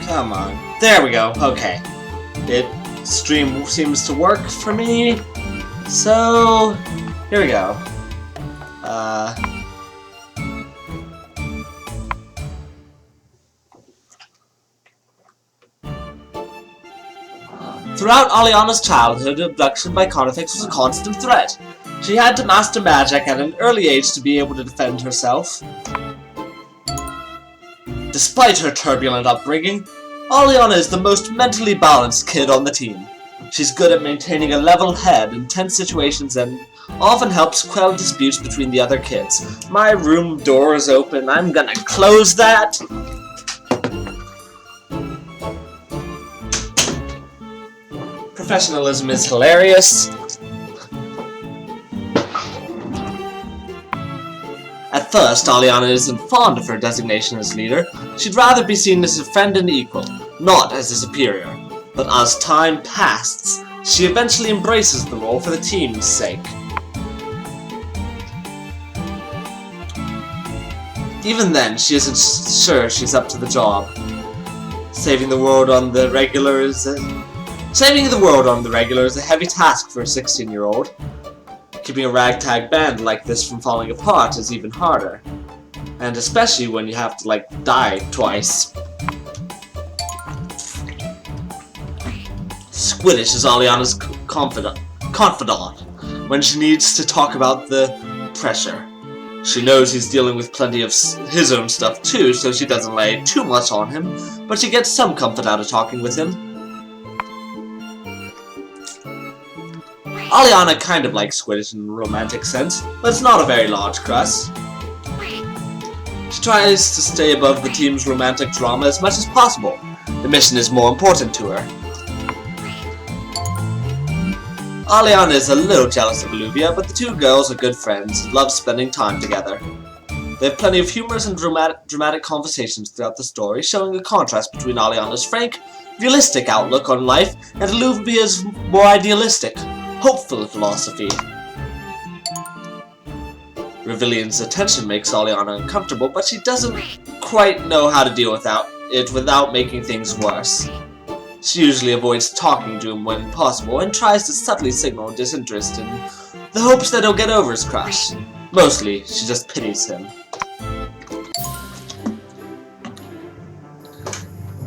Come on. There we go. Okay. Stream seems to work for me. So, here we go. Throughout Aliana's childhood, abduction by Carnifex was a constant threat. She had to master magic at an early age to be able to defend herself. Despite her turbulent upbringing, Aliana is the most mentally balanced kid on the team. She's good at maintaining a level head in tense situations and often helps quell disputes between the other kids. My room door is open. I'm gonna close that. Professionalism is hilarious. At first, Aliana isn't fond of her designation as leader. She'd rather be seen as a friend and equal, not as a superior. But as time passes, she eventually embraces the role for the team's sake. Even then, she isn't sure she's up to the job. Saving the world on the regular is a heavy task for a 16-year-old. Keeping a ragtag band like this from falling apart is even harder. And especially when you have to, like, die twice. Squiddish is Aliana's confidant when she needs to talk about the pressure. She knows he's dealing with plenty of his own stuff too, so she doesn't lay too much on him, but she gets some comfort out of talking with him. Aliana kind of likes Squiddish in a romantic sense, but it's not a very large crush. She tries to stay above the team's romantic drama as much as possible. The mission is more important to her. Aliana is a little jealous of Alluvia, but the two girls are good friends and love spending time together. They have plenty of humorous and dramatic conversations throughout the story, showing a contrast between Aliana's frank, realistic outlook on life and Alluvia's more idealistic, hopeful philosophy. Revilian's attention makes Aliana uncomfortable, but she doesn't quite know how to deal with it without making things worse. She usually avoids talking to him when possible and tries to subtly signal disinterest in the hopes that he'll get over his crush. Mostly, she just pities him.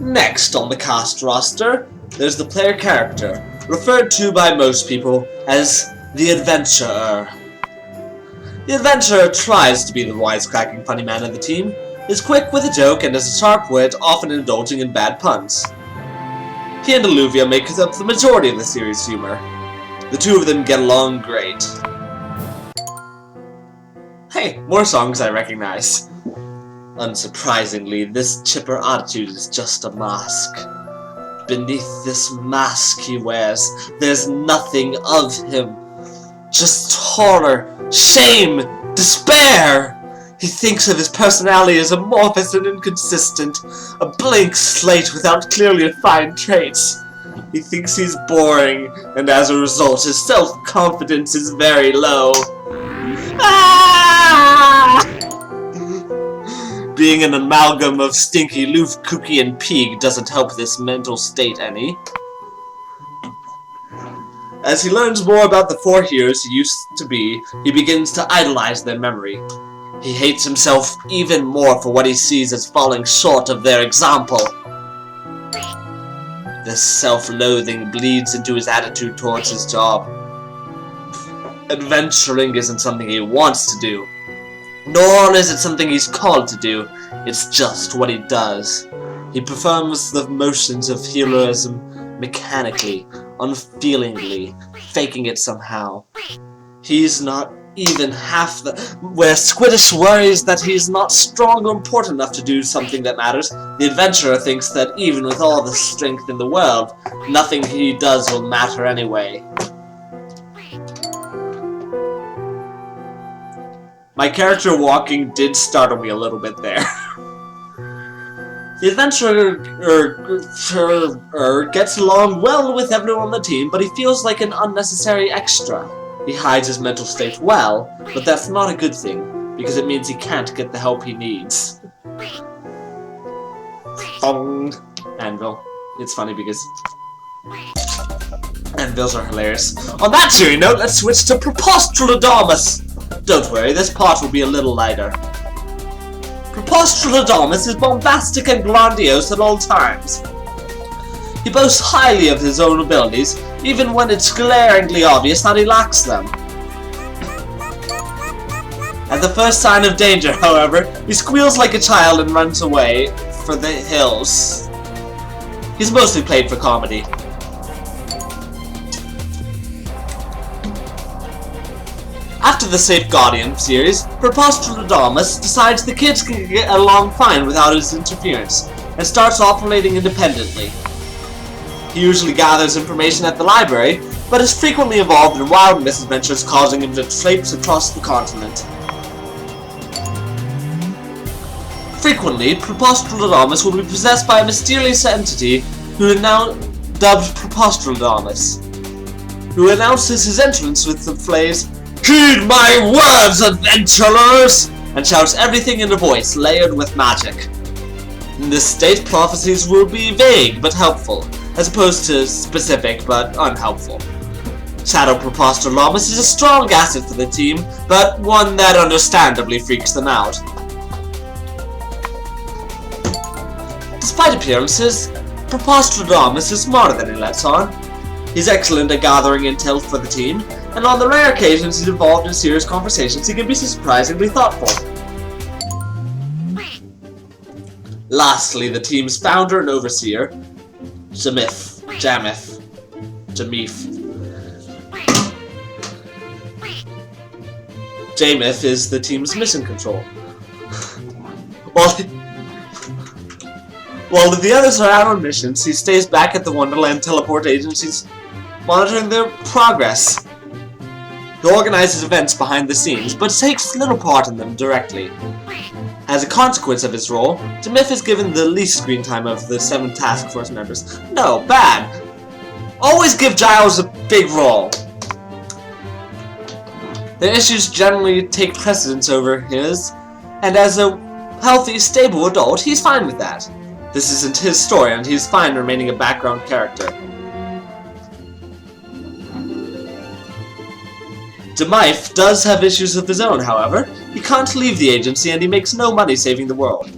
Next on the cast roster, there's the player character, referred to by most people as the Adventurer. The Adventurer tries to be the wisecracking funny man of the team, is quick with a joke and has a sharp wit, often indulging in bad puns. He and Alluvia make up the majority of the series' humor. The two of them get along great. Hey, more songs I recognize. Unsurprisingly, this chipper attitude is just a mask. Beneath this mask he wears, there's nothing of him. Just horror, shame, despair! He thinks of his personality as amorphous and inconsistent, a blank slate without clearly defined traits. He thinks he's boring, and as a result his self-confidence is very low. Ah! Being an amalgam of Stinky, Loof, Kooky, and Peeg doesn't help this mental state any. As he learns more about the four heroes he used to be, he begins to idolize their memory. He hates himself even more for what he sees as falling short of their example. This self-loathing bleeds into his attitude towards his job. Adventuring isn't something he wants to do, nor is it something he's called to do. It's just what he does. He performs the motions of heroism mechanically, unfeelingly, faking it somehow. He's not even half where Squiddish worries that he's not strong or important enough to do something that matters, the Adventurer thinks that even with all the strength in the world, nothing he does will matter anyway. My character walking did startle me a little bit there. The Adventurer gets along well with everyone on the team, but he feels like an unnecessary extra. He hides his mental state well, but that's not a good thing, because it means he can't get the help he needs. Anvil. It's funny because Anvils are hilarious. On that cheery note, let's switch to Prepostradamus. Don't worry, this part will be a little lighter. Prepostradamus is bombastic and grandiose at all times. He boasts highly of his own abilities, even when it's glaringly obvious that he lacks them. At the first sign of danger, however, he squeals like a child and runs away for the hills. He's mostly played for comedy. After the Safe Guardian series, Prepostradamus decides the kids can get along fine without his interference, and starts operating independently. He usually gathers information at the library, but is frequently involved in wild misadventures, causing him to traipse across the continent. Frequently, Prepostradamus will be possessed by a mysterious entity who is now dubbed Prepostradamus, who announces his entrance with the phrase, "Heed my words, adventurers!" and shouts everything in a voice layered with magic. In this state, prophecies will be vague but helpful, as opposed to specific but unhelpful. Shadow Prepostradamus is a strong asset for the team, but one that understandably freaks them out. Despite appearances, Prepostradamus is smarter than he lets on. He's excellent at gathering intel for the team, and on the rare occasions he's involved in serious conversations, he can be surprisingly thoughtful. Lastly, the team's founder and overseer, Jamif. Jamif is the team's mission control. While the others are out on missions, he stays back at the Wonderland Teleport Agencies, monitoring their progress. He organizes events behind the scenes, but takes little part in them directly. As a consequence of his role, Jamif is given the least screen time of the 7 task force members. No, bad! Always give Giles a big role. Their issues generally take precedence over his, and as a healthy, stable adult, he's fine with that. This isn't his story, and he's fine remaining a background character. Jamif does have issues of his own, however. He can't leave the agency, and he makes no money saving the world.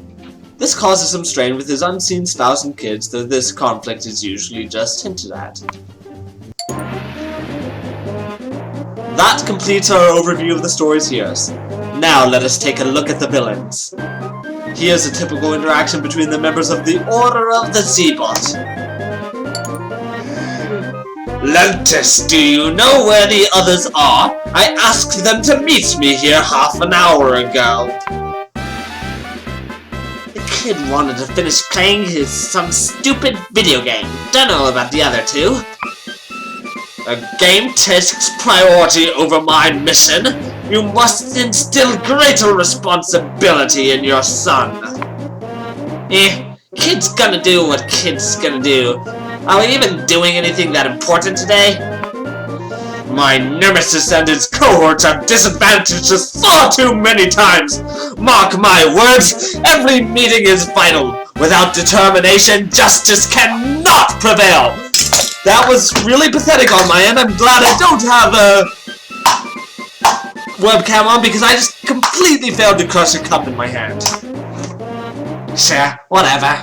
This causes some strain with his unseen spouse and kids, though this conflict is usually just hinted at. That completes our overview of the story's heroes. Now let us take a look at the villains. Here's a typical interaction between the members of the Order of the Zeebot. Lentis, do you know where the others are? I asked them to meet me here half an hour ago. The kid wanted to finish playing some stupid video game. Don't know about the other two. A game takes priority over my mission. You must instill greater responsibility in your son. Kid's gonna do what kid's gonna do. Are we even doing anything that important today? My nemesis and his cohorts have disadvantaged us far too many times. Mark my words, every meeting is vital. Without determination, justice cannot prevail. That was really pathetic on my end. I'm glad I don't have a webcam on because I just completely failed to crush a cup in my hand. Sure, whatever.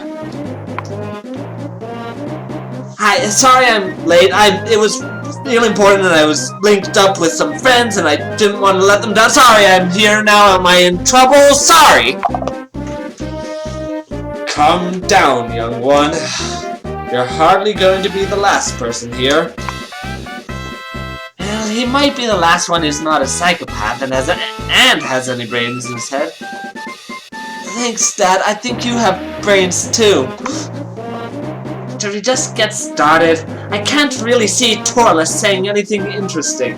Hi, sorry I'm late. It was really important and I was linked up with some friends and I didn't want to let them down. Sorry, I'm here now. Am I in trouble? Sorry. Calm down, young one. You're hardly going to be the last person here. Well, he might be the last one who's not a psychopath and has any brains in his head. Thanks, Dad. I think you have brains too. Should we just get started? I can't really see Torless saying anything interesting.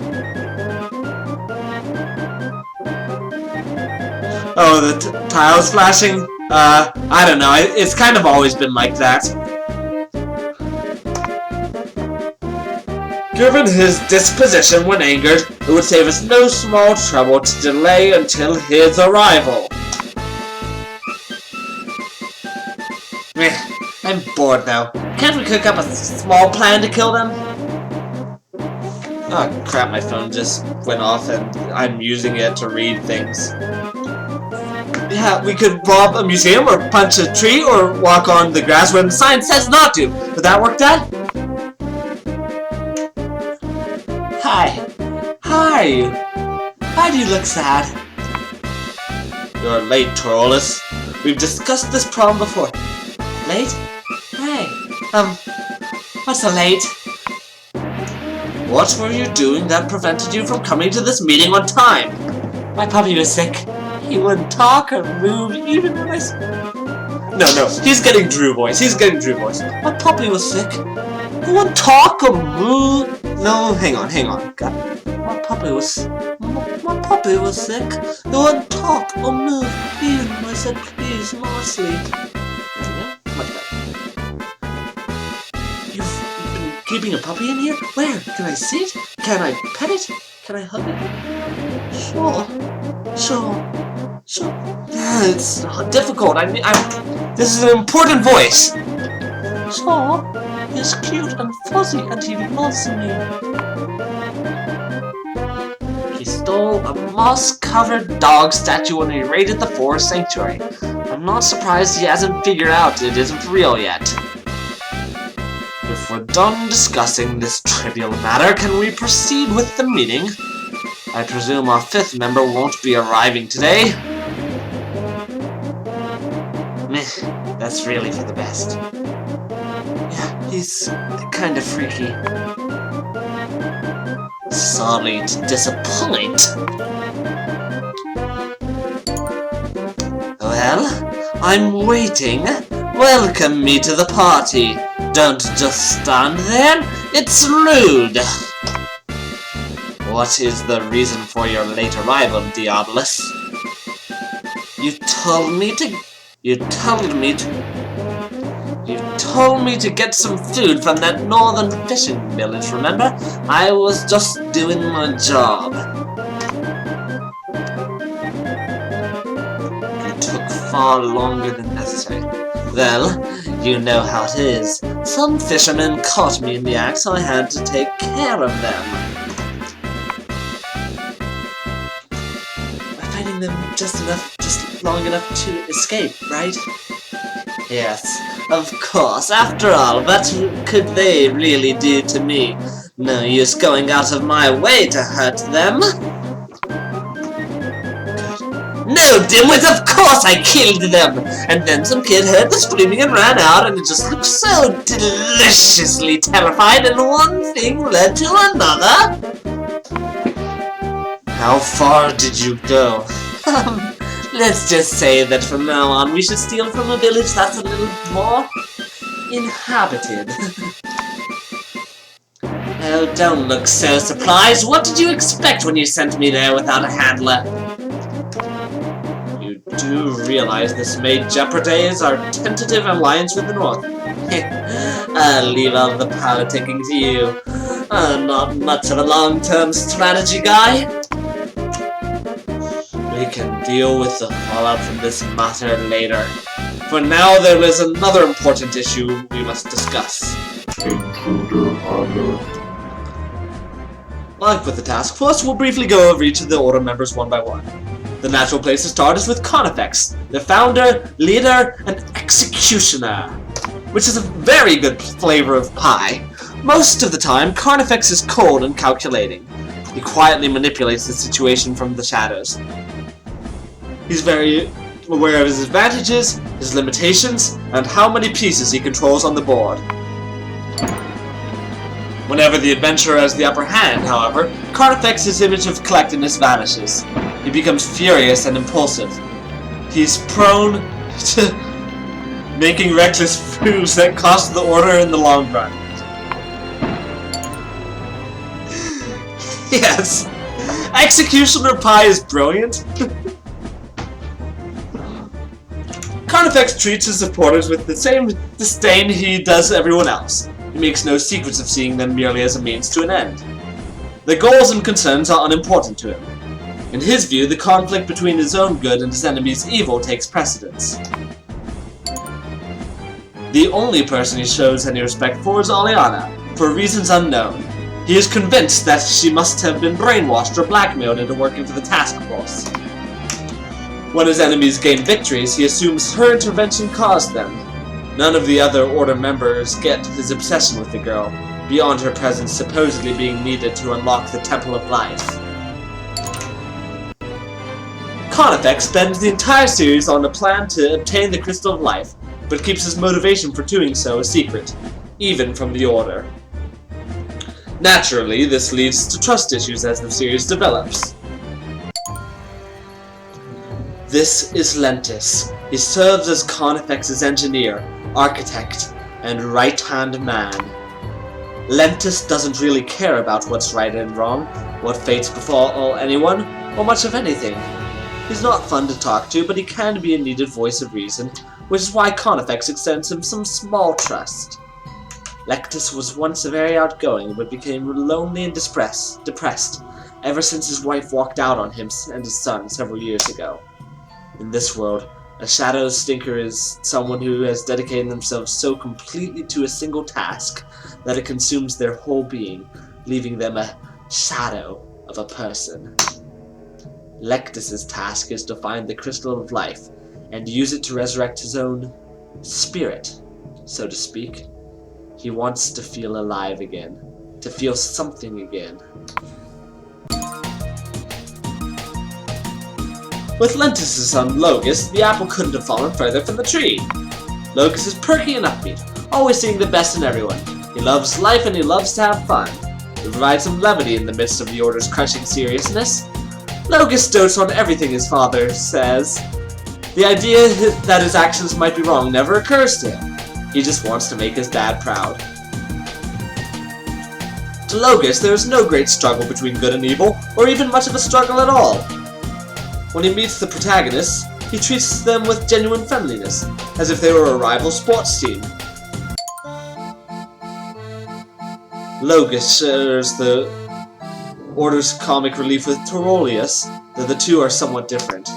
Oh, the tiles flashing? I don't know. It's kind of always been like that. Given his disposition when angered, it would save us no small trouble to delay until his arrival. I'm bored now. Can't we cook up a small plan to kill them? Oh crap, my phone just went off and I'm using it to read things. Yeah, we could rob a museum or punch a tree or walk on the grass when the sign says not to. Would that work, Dad? Hi. Hi. Why do you look sad? You're late, Trollus. We've discussed this problem before. Late? Hey. What's so late? What were you doing that prevented you from coming to this meeting on time? My puppy was sick. He wouldn't talk or move even when I... No, he's getting Drew voice. My puppy was sick. He wouldn't talk or move. No, hang on. God. My puppy was sick. He wouldn't talk or move even when I said please, Mama, sleep. Much better. You've been keeping a puppy in here? Where? Can I see it? Can I pet it? Can I hug it? Sure. Yeah, it's difficult. This is an important voice. Sure. He's cute and fuzzy and he loves me. He stole a moss-covered dog statue when he raided the forest sanctuary. I'm not surprised he hasn't figured out it isn't real yet. If we're done discussing this trivial matter, can we proceed with the meeting? I presume our 5th member won't be arriving today. Meh, that's really for the best. Yeah, he's kinda freaky. Sorry to disappoint. Well, I'm waiting. Welcome me to the party. Don't just stand there. It's rude. What is the reason for your late arrival, Diabolus? You told me to get some food from that northern fishing village, remember? I was just doing my job. You took far longer than necessary. Well, you know how it is. Some fishermen caught me in the act, so I had to take care of them. By fighting them just long enough to escape, right? Yes, of course. After all, what could they really do to me? No use going out of my way to hurt them. No, dimwit, of course I killed them! And then some kid heard the screaming and ran out, and it just looked so deliciously terrified, and one thing led to another. How far did you go? Let's just say that from now on we should steal from a village that's a little more inhabited. Oh, don't look so surprised. What did you expect when you sent me there without a handler? You do realize this may jeopardize our tentative alliance with the North. I'll leave all the politicking to you. I'm not much of a long-term strategy guy. We can deal with the fallout from this matter later. For now, there is another important issue we must discuss. Intruder alert. Like with the task force, we'll briefly go over each of the Order members one by one. The natural place to start is with Carnifex, the founder, leader, and executioner, which is a very good flavor of pie. Most of the time, Carnifex is cold and calculating. He quietly manipulates the situation from the shadows. He's very aware of his advantages, his limitations, and how many pieces he controls on the board. Whenever the adventurer has the upper hand, however, Carnifex's image of collectedness vanishes. He becomes furious and impulsive. He's prone to making reckless moves that cost the Order in the long run. Yes! Executioner Pie is brilliant. Carnifex treats his supporters with the same disdain he does everyone else. He makes no secrets of seeing them merely as a means to an end. Their goals and concerns are unimportant to him. In his view, the conflict between his own good and his enemy's evil takes precedence. The only person he shows any respect for is Aliana, for reasons unknown. He is convinced that she must have been brainwashed or blackmailed into working for the task force. When his enemies gain victories, he assumes her intervention caused them. None of the other Order members get his obsession with the girl, beyond her presence supposedly being needed to unlock the Temple of Life. Conifex spends the entire series on a plan to obtain the Crystal of Life, but keeps his motivation for doing so a secret, even from the Order. Naturally, this leads to trust issues as the series develops. This is Lentis. He serves as Conifex's engineer, architect, and right-hand man. Lentis doesn't really care about what's right and wrong, what fates befall anyone, or much of anything. He's not fun to talk to, but he can be a needed voice of reason, which is why Conifex extends him some small trust. Lectus was once very outgoing, but became lonely and depressed ever since his wife walked out on him and his son several years ago. In this world, a shadow stinker is someone who has dedicated themselves so completely to a single task that it consumes their whole being, leaving them a shadow of a person. Lectus's task is to find the Crystal of Life and use it to resurrect his own spirit, so to speak. He wants to feel alive again, to feel something again. With Lentis' son Logus, the apple couldn't have fallen further from the tree. Logus is perky and upbeat, always seeing the best in everyone. He loves life and he loves to have fun. He provides some levity in the midst of the Order's crushing seriousness. Logus dotes on everything his father says. The idea that his actions might be wrong never occurs to him. He just wants to make his dad proud. To Logus, there is no great struggle between good and evil, or even much of a struggle at all. When he meets the protagonists, he treats them with genuine friendliness, as if they were a rival sports team. Logus shares the Order's comic relief with Torolius, though the two are somewhat different.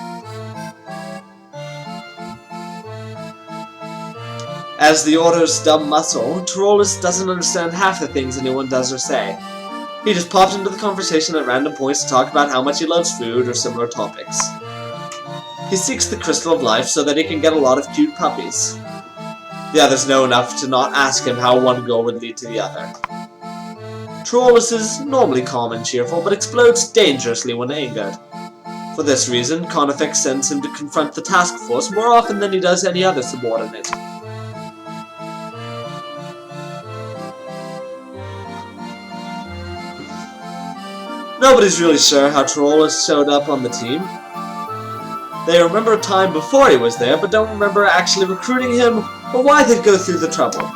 As the Order's dumb muscle, Torolius doesn't understand half the things anyone does or say. He just pops into the conversation at random points to talk about how much he loves food or similar topics. He seeks the Crystal of Life so that he can get a lot of cute puppies. The others know enough to not ask him how one goal would lead to the other. Torolius is normally calm and cheerful, but explodes dangerously when angered. For this reason, Conifex sends him to confront the task force more often than he does any other subordinate. Nobody's really sure how Torolius showed up on the team. They remember a time before he was there, but don't remember actually recruiting him or why they'd go through the trouble.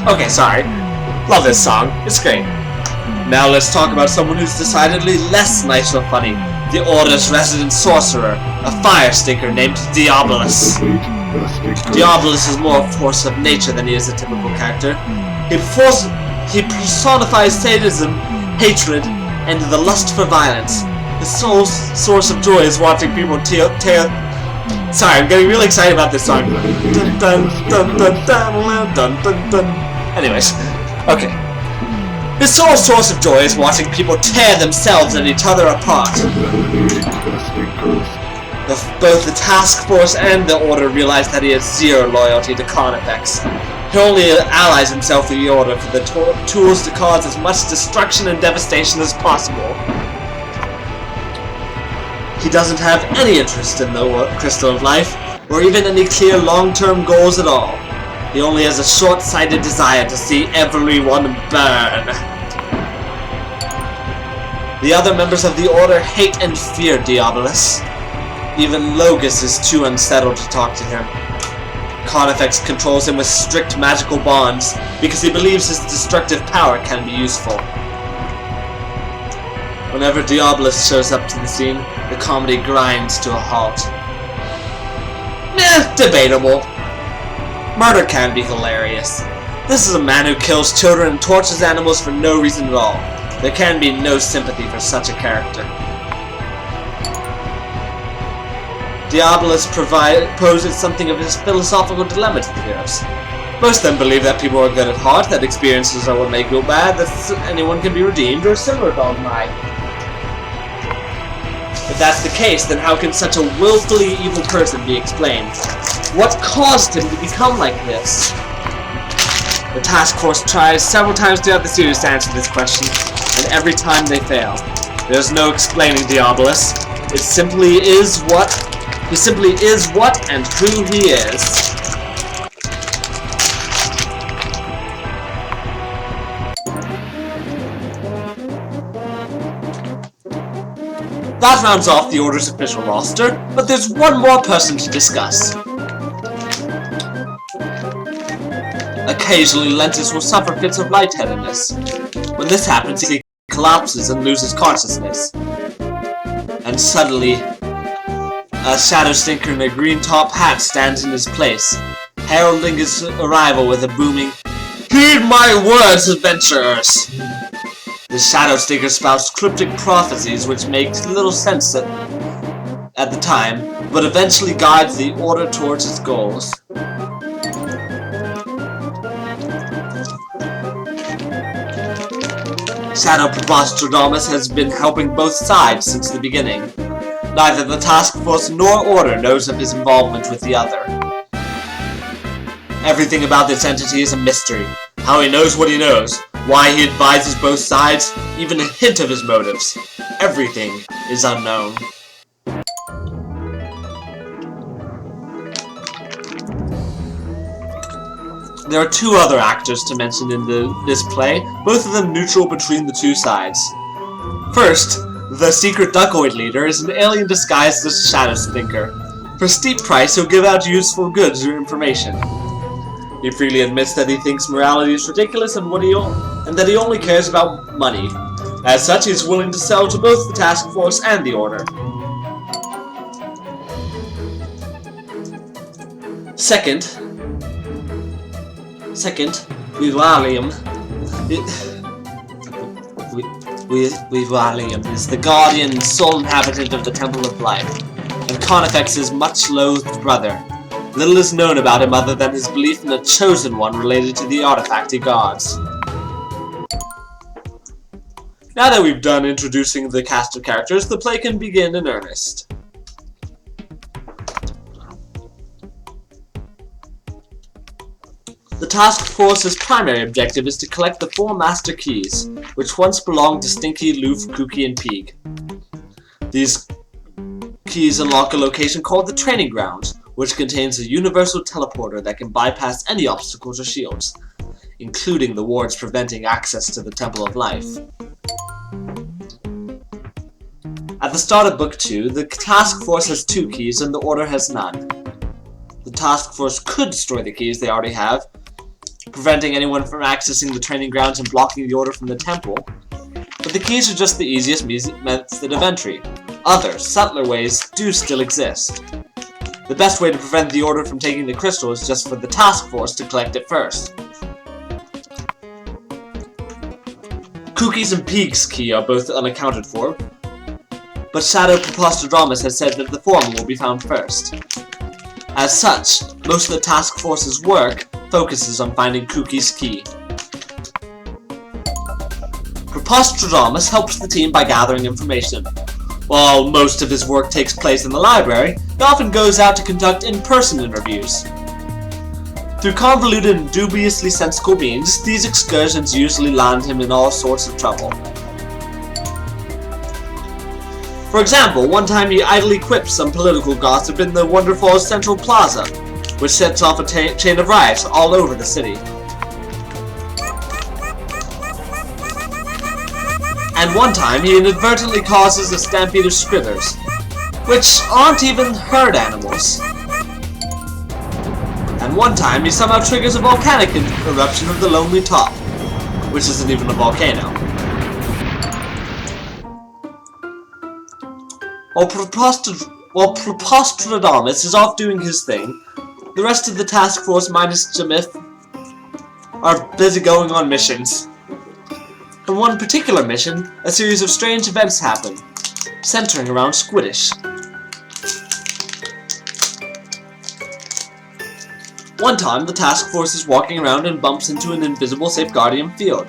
Okay, sorry. Love this song. It's great. Now let's talk about someone who's decidedly less nice or funny. The Order's resident sorcerer, a fire stinker named Diabolus. Diabolus is more a force of nature than he is a typical character. He personifies sadism, hatred, and the lust for violence. His sole source of joy is watching people Sorry, I'm getting really excited about this song. Dun, dun, dun, dun, dun, dun, dun, dun. Anyways, okay. His sole source of joy is watching people tear themselves and each other apart. Both the task force and the Order realize that he has zero loyalty to Conifex. He only allies himself with the Order for the tools to cause as much destruction and devastation as possible. He doesn't have any interest in the Crystal of Life, or even any clear long-term goals at all. He only has a short-sighted desire to see everyone burn. The other members of the Order hate and fear Diabolus. Even Logus is too unsettled to talk to him. Conifex controls him with strict magical bonds because he believes his destructive power can be useful. Whenever Diabolus shows up to the scene, the comedy grinds to a halt. Debatable. Murder can be hilarious. This is a man who kills children and tortures animals for no reason at all. There can be no sympathy for such a character. Diabolus poses something of his philosophical dilemma to the heroes. Most of them believe that people are good at heart, that experiences are what make you bad, that anyone can be redeemed, or similar dogma. If that's the case, then how can such a willfully evil person be explained? What caused him to become like this? The task force tries several times throughout the series to answer this question, and every time they fail. There's no explaining Diabolus. He simply is what and who he is. That rounds off the Order's official roster, but there's one more person to discuss. Occasionally, Lentus will suffer fits of lightheadedness. When this happens, he collapses and loses consciousness. And suddenly, a Shadow Stinker in a green top hat stands in his place, heralding his arrival with a booming, "Heed my words, adventurers!" The Shadow Stinker spouts cryptic prophecies which make little sense at the time, but eventually guides the Order towards its goals. Shadow Preposterdamus has been helping both sides since the beginning. Neither the task force nor Order knows of his involvement with the other. Everything about this entity is a mystery. How he knows what he knows, why he advises both sides, even a hint of his motives. Everything is unknown. There are two other actors to mention in this play, both of them neutral between the two sides. First, the secret Duckoid leader is an alien disguised as Shadow Stinker. For a steep price, he'll give out useful goods or information. He freely admits that he thinks morality is ridiculous and that he only cares about money. As such, he's willing to sell to both the task force and the Order. Second, Vivalium. Vivalium is the guardian and sole inhabitant of the Temple of Life, and Carnifex's much-loathed brother. Little is known about him other than his belief in a chosen one related to the artifact he guards. Now that we've done introducing the cast of characters, the play can begin in earnest. The task force's primary objective is to collect the 4 Master Keys, which once belonged to Stinky, Loof, Kooky, and Peeg. These keys unlock a location called the Training Ground, which contains a universal teleporter that can bypass any obstacles or shields, including the wards preventing access to the Temple of Life. At the start of Book 2, the task force has 2 keys and the Order has none. The task force could destroy the keys they already have, preventing anyone from accessing the training grounds and blocking the Order from the temple, but the keys are just the easiest method of entry. Other, subtler ways do still exist. The best way to prevent the Order from taking the crystal is just for the task force to collect it first. Kooky's and Peeg's key are both unaccounted for, but Shadow Preposterdamus has said that the former will be found first. As such, most of the task force's work focuses on finding Kooky's key. Preposterdamus helps the team by gathering information. While most of his work takes place in the library, he often goes out to conduct in-person interviews. Through convoluted and dubiously sensical means, these excursions usually land him in all sorts of trouble. For example, one time he idly quipped some political gossip in the Wonderfalls Central Plaza, which sets off a chain of riots all over the city. And one time he inadvertently causes a stampede of Skrithers, which aren't even herd animals. And one time he somehow triggers a volcanic eruption of the Lonely Top, which isn't even a volcano. While Preposteradamus is off doing his thing, the rest of the task force minus Jamith are busy going on missions. On one particular mission, a series of strange events happen, centering around Squiddish. One time, the task force is walking around and bumps into an invisible Safeguardian field.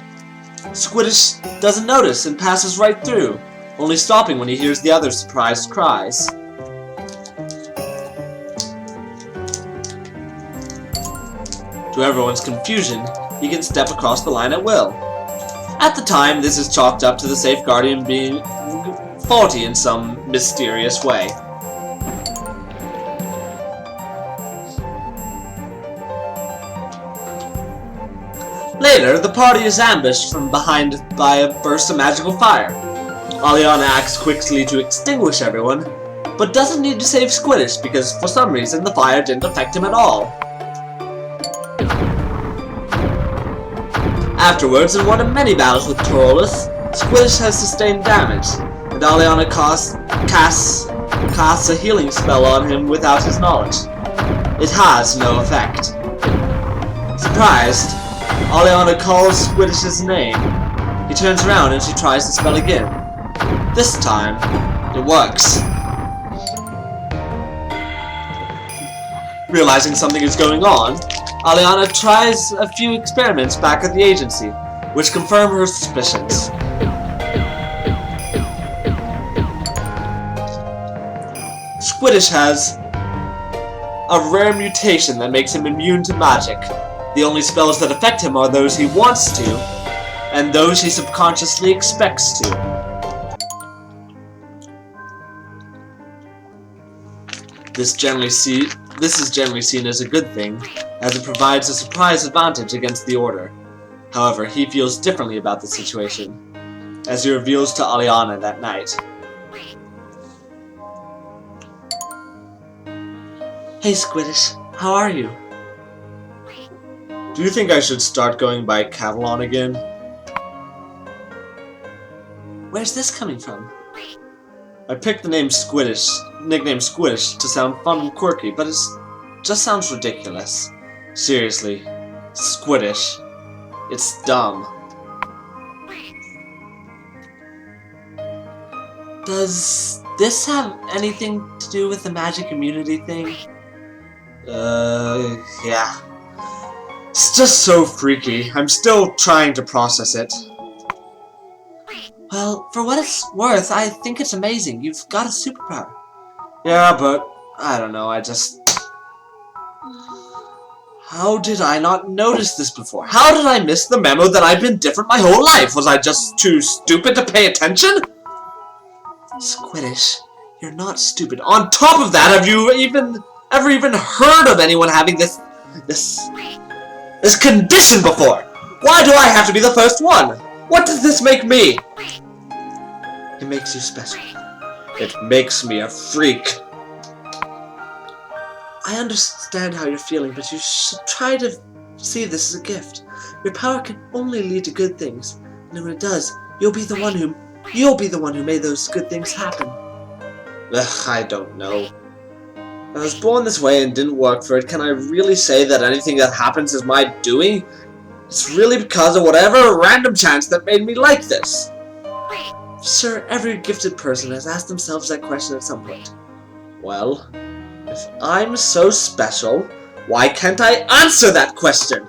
Squiddish doesn't notice and passes right through, only stopping when he hears the other surprised cries. To everyone's confusion, he can step across the line at will. At the time, this is chalked up to the Safeguardian being faulty in some mysterious way. Later, the party is ambushed from behind by a burst of magical fire. Aliana acts quickly to extinguish everyone, but doesn't need to save Squiddish because for some reason the fire didn't affect him at all. Afterwards, in one of many battles with Torolith, Squiddish has sustained damage, and Aliana casts a healing spell on him without his knowledge. It has no effect. Surprised, Aliana calls Squiddish's name. He turns around and she tries the spell again. This time, it works. Realizing something is going on, Aliana tries a few experiments back at the agency, which confirm her suspicions. Squiddish has a rare mutation that makes him immune to magic. The only spells that affect him are those he wants to, and those he subconsciously expects to. This is generally seen as a good thing, as it provides a surprise advantage against the Order. However, he feels differently about the situation, as he reveals to Aliana that night. Hey Squiddish, how are you? Do you think I should start going by Catalan again? Where's this coming from? I picked the nickname Squiddish to sound fun and quirky, but it just sounds ridiculous. Seriously, Squiddish. It's dumb. Does this have anything to do with the magic immunity thing? Yeah. It's just so freaky. I'm still trying to process it. Well, for what it's worth, I think it's amazing. You've got a superpower. Yeah, but I don't know, How did I not notice this before? How did I miss the memo that I've been different my whole life? Was I just too stupid to pay attention? Squiddish, you're not stupid. On top of that, have you ever even heard of anyone having this condition before? Why do I have to be the first one? What does this make me? It makes you special. It makes me a freak. I understand how you're feeling, but you should try to see this as a gift. Your power can only lead to good things, and when it does, you'll be the one who made those good things happen. Ugh, I don't know. I was born this way and didn't work for it. Can I really say that anything that happens is my doing? It's really because of whatever random chance that made me like this. Sir, every gifted person has asked themselves that question at some point. Well, if I'm so special, why can't I answer that question?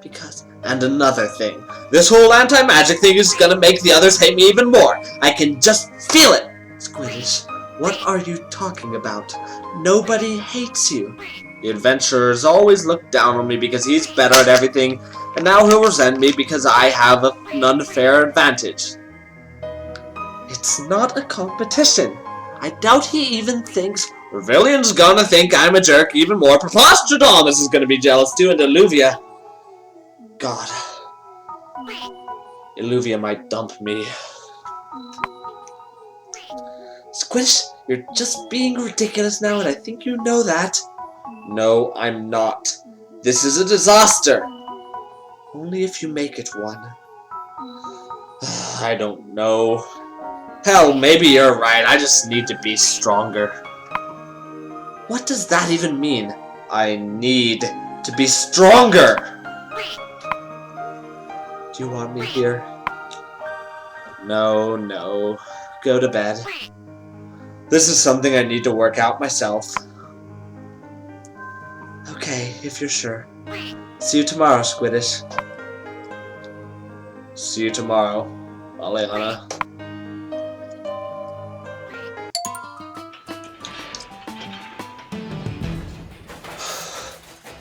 Because, and another thing, this whole anti-magic thing is gonna make the others hate me even more. I can just feel it. Squiddish, what are you talking about? Nobody hates you. The adventurers always look down on me because he's better at everything, and now he'll resent me because I have an unfair advantage. It's not a competition. I doubt he even thinks Revillion's gonna think I'm a jerk even more. Preposteradamus is gonna be jealous too, and Illuvia. God. Illuvia might dump me. Squish, you're just being ridiculous now, and I think you know that. No, I'm not. This is a disaster. Only if you make it one. I don't know. Hell, maybe you're right. I just need to be stronger. What does that even mean? I need to be stronger! Do you want me here? No, no. Go to bed. This is something I need to work out myself. Okay, if you're sure. See you tomorrow, Squiddish. See you tomorrow, Aliana.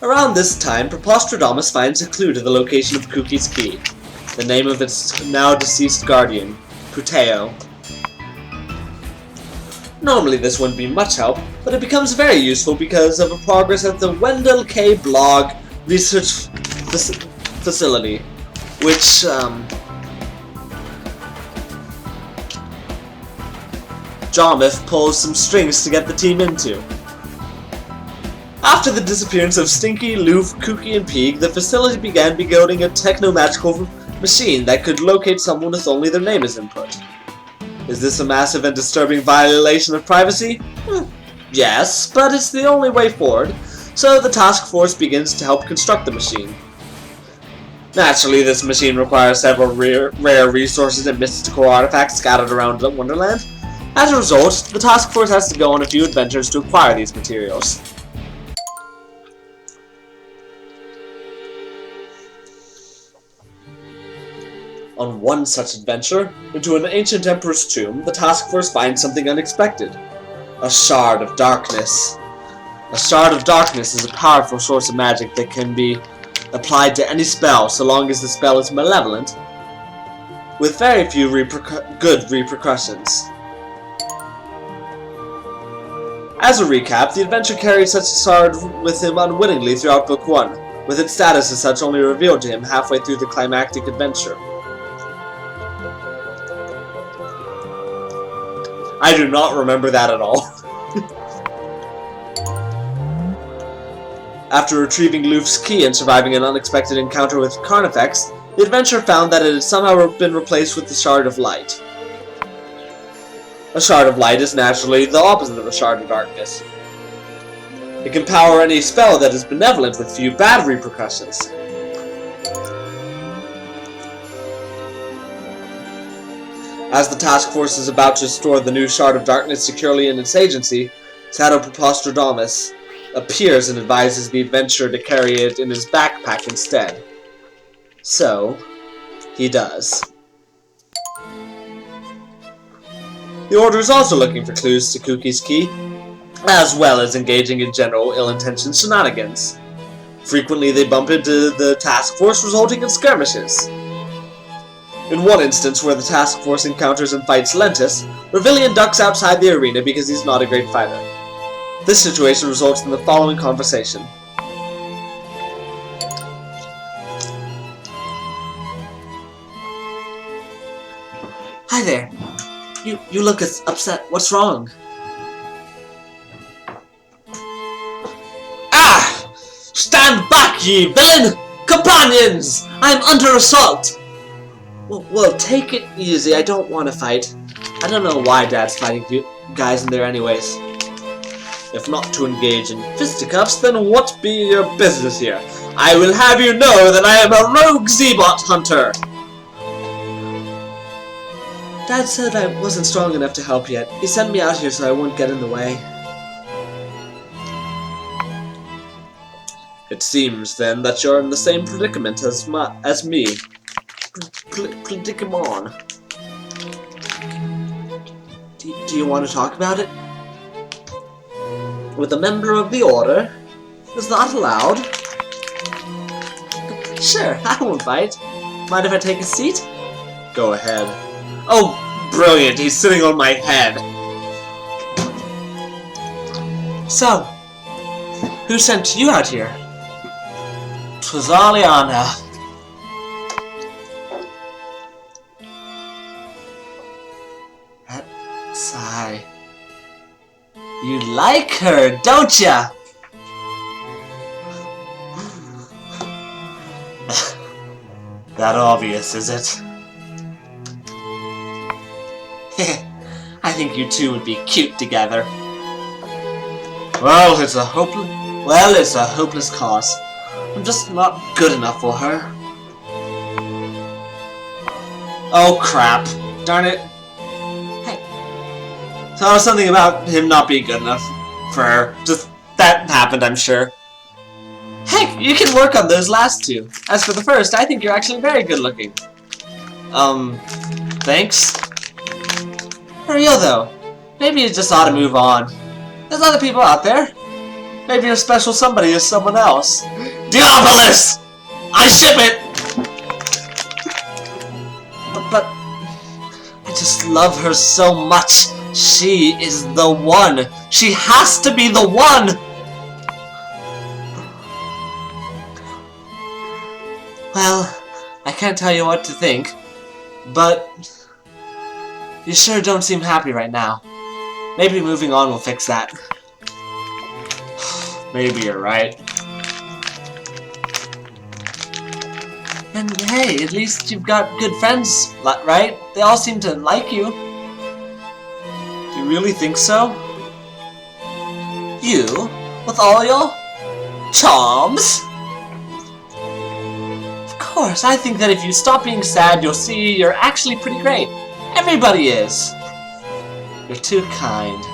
Around this time, Prepostradamus finds a clue to the location of Cookie's key, the name of its now deceased guardian, Puteo. Normally this wouldn't be much help, but it becomes very useful because of a progress at the Wendell K. Blog Research Facility, which, Jarmuth pulls some strings to get the team into. After the disappearance of Stinky, Loof, Kooky, and Peeg, the facility began building a techno-magical machine that could locate someone with only their name as input. Is this a massive and disturbing violation of privacy? Yes, but it's the only way forward, so the task force begins to help construct the machine. Naturally, this machine requires several rare resources and mystical artifacts scattered around Wonderland. As a result, the task force has to go on a few adventures to acquire these materials. On one such adventure, into an ancient emperor's tomb, the task force finds something unexpected. A Shard of Darkness. A Shard of Darkness is a powerful source of magic that can be applied to any spell so long as the spell is malevolent, with very few good repercussions. As a recap, the adventurer carried such a shard with him unwittingly throughout Book 1, with its status as such only revealed to him halfway through the climactic adventure. I do not remember that at all. After retrieving Loof's key and surviving an unexpected encounter with Carnifex, the adventurer found that it had somehow been replaced with the Shard of Light. A Shard of Light is naturally the opposite of a Shard of Darkness. It can power any spell that is benevolent with few bad repercussions. As the task force is about to store the new Shard of Darkness securely in its agency, Shadow Prepostradamus appears and advises the adventurer to carry it in his backpack instead. So, he does. The Order is also looking for clues to Cookie's key, as well as engaging in general ill-intentioned shenanigans. Frequently they bump into the task force, resulting in skirmishes. In one instance where the task force encounters and fights Lentus, Revilian ducks outside the arena because he's not a great fighter. This situation results in the following conversation. Hi there. You look upset. What's wrong? Ah! Stand back, ye villain! Companions! I am under assault! Well, take it easy. I don't want to fight. I don't know why Dad's fighting you guys in there anyways. If not to engage in fisticuffs, then what be your business here? I will have you know that I am a rogue Zeebot hunter! Dad said I wasn't strong enough to help yet. He sent me out here so I wouldn't get in the way. It seems, then, that you're in the same predicament as me. Predicament. Do you want to talk about it? With a member of the Order? Is that allowed? Sure, I won't fight. Mind if I take a seat? Go ahead. Oh, brilliant! He's sitting on my head! So, who sent you out here? 'Twas Aliana. That sigh. You like her, don't ya? That obvious, is it? think you two would be cute together. Well, it's a hopeless cause. I'm just not good enough for her. Oh crap. Darn it. Hey. So something about him not being good enough for her. Just that happened, I'm sure. Heck, you can work on those last two. As for the first, I think you're actually very good looking. Thanks. For real though, maybe you just ought to move on. There's other people out there. Maybe your special somebody is someone else. Diabolus! I ship it! But I just love her so much. She is the one. She has to be the one! Well, I can't tell you what to think, but you sure don't seem happy right now. Maybe moving on will fix that. Maybe you're right. And hey, at least you've got good friends, right? They all seem to like you. Do you really think so? You? With all your charms? Of course, I think that if you stop being sad, you'll see you're actually pretty great. Everybody is. You're too kind.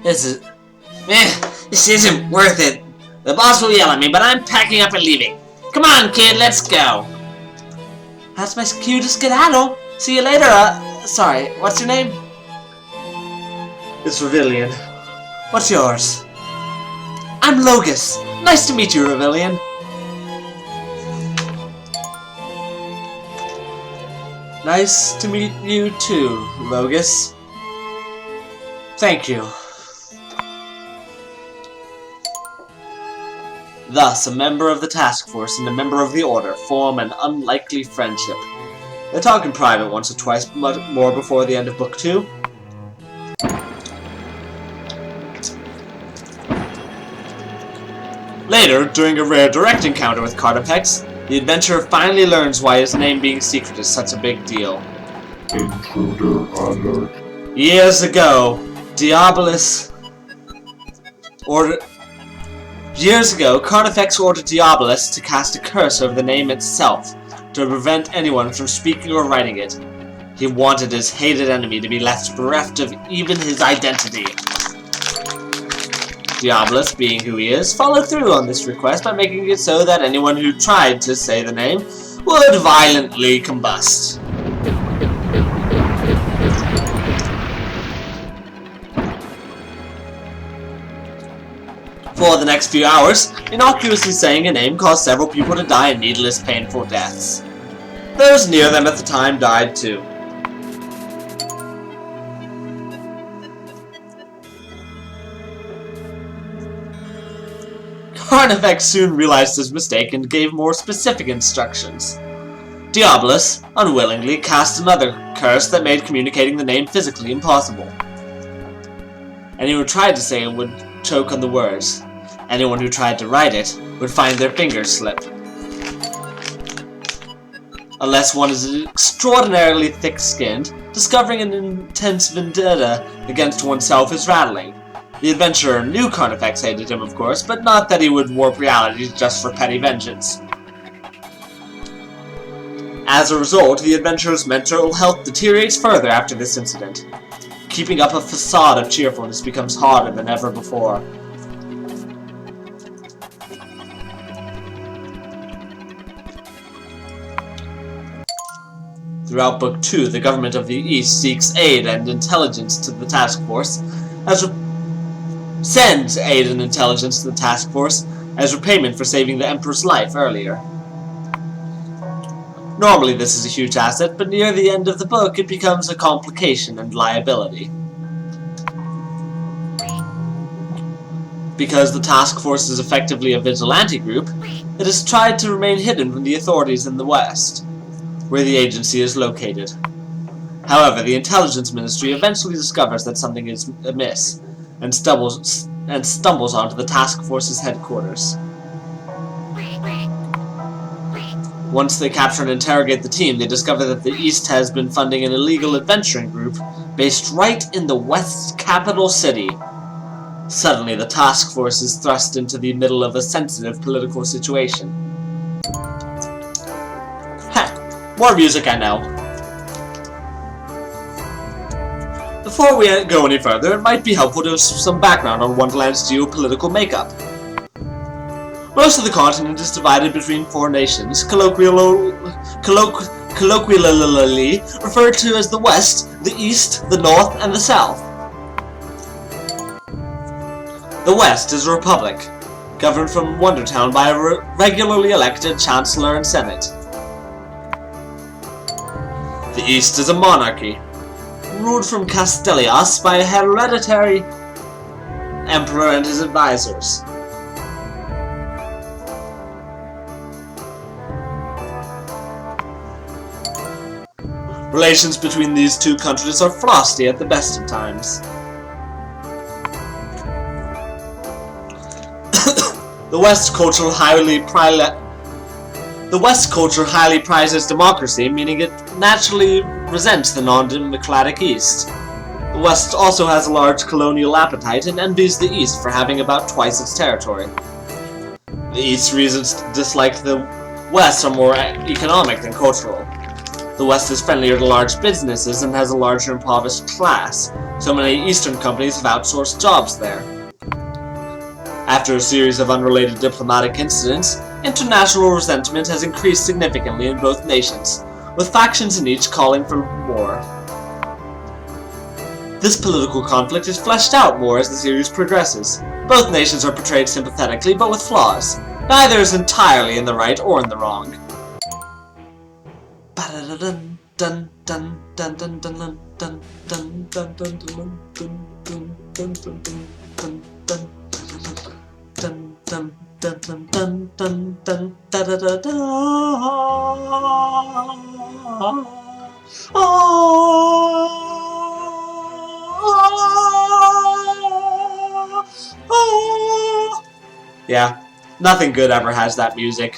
This isn't worth it. The boss will yell at me, but I'm packing up and leaving. Come on, kid, let's go. That's my cue to skedaddle. See you later, sorry, what's your name? It's Revilian. What's yours? I'm Logus. Nice to meet you, Revilian. Nice to meet you too, Logus. Thank you. Thus, a member of the task force and a member of the Order form an unlikely friendship. They talk in private once or twice more before the end of Book 2. Later, during a rare direct encounter with Carnifex, the adventurer finally learns why his name being secret is such a big deal. Intruder alert. Years ago, Carnifex ordered Diabolus to cast a curse over the name itself, to prevent anyone from speaking or writing it. He wanted his hated enemy to be left bereft of even his identity. Diabolus, being who he is, followed through on this request by making it so that anyone who tried to say the name would violently combust. For the next few hours, innocuously saying a name caused several people to die in needless, painful deaths. Those near them at the time died too. Carnifex soon realized his mistake and gave more specific instructions. Diabolus, unwillingly, cast another curse that made communicating the name physically impossible. Anyone who tried to say it would choke on the words. Anyone who tried to write it would find their fingers slip. Unless one is extraordinarily thick-skinned, discovering an intense vendetta against oneself is rattling. The adventurer knew Carnifex hated him, of course, but not that he would warp reality just for petty vengeance. As a result, the adventurer's mental health deteriorates further after this incident. Keeping up a facade of cheerfulness becomes harder than ever before. Throughout Book 2, the government of the East seeks aid and intelligence to the task force, sends aid and intelligence to the task force as repayment for saving the Emperor's life earlier. Normally this is a huge asset, but near the end of the book it becomes a complication and liability. Because the task force is effectively a vigilante group, it has tried to remain hidden from the authorities in the West, where the agency is located. However, the Intelligence Ministry eventually discovers that something is amiss, and stumbles onto the task force's headquarters. Once they capture and interrogate the team, they discover that the East has been funding an illegal adventuring group based right in the West's capital city. Suddenly, the task force is thrust into the middle of a sensitive political situation. More music, I know. Before we go any further, it might be helpful to have some background on Wonderland's geopolitical makeup. Most of the continent is divided between four nations, colloquially referred to as the West, the East, the North, and the South. The West is a republic, governed from Wondertown by a regularly elected Chancellor and Senate. The East is a monarchy, ruled from Castellias by a hereditary emperor and his advisors. Relations between these two countries are frosty at the best of times. The West culture highly prizes democracy, meaning it naturally resents the non-democratic East. The West also has a large colonial appetite and envies the East for having about twice its territory. The East's reasons to dislike the West are more economic than cultural. The West is friendlier to large businesses and has a larger impoverished class, so many Eastern companies have outsourced jobs there. After a series of unrelated diplomatic incidents, international resentment has increased significantly in both nations, with factions in each calling for war. This political conflict is fleshed out more as the series progresses. Both nations are portrayed sympathetically, but with flaws. Neither is entirely in the right or in the wrong. Yeah, nothing good ever has that music.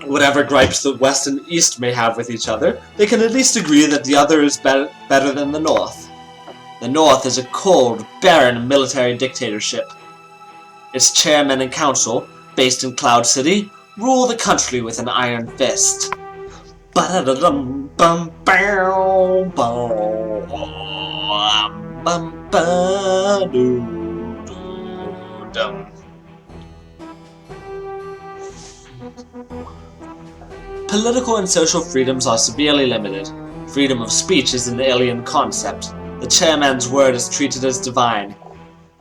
Whatever gripes the West and East may have with each other, they can at least agree that the other is better than the North. The North is a cold, barren military dictatorship. Its chairman and council, based in Cloud City, rule the country with an iron fist. Political and social freedoms are severely limited. Freedom of speech is an alien concept. The chairman's word is treated as divine,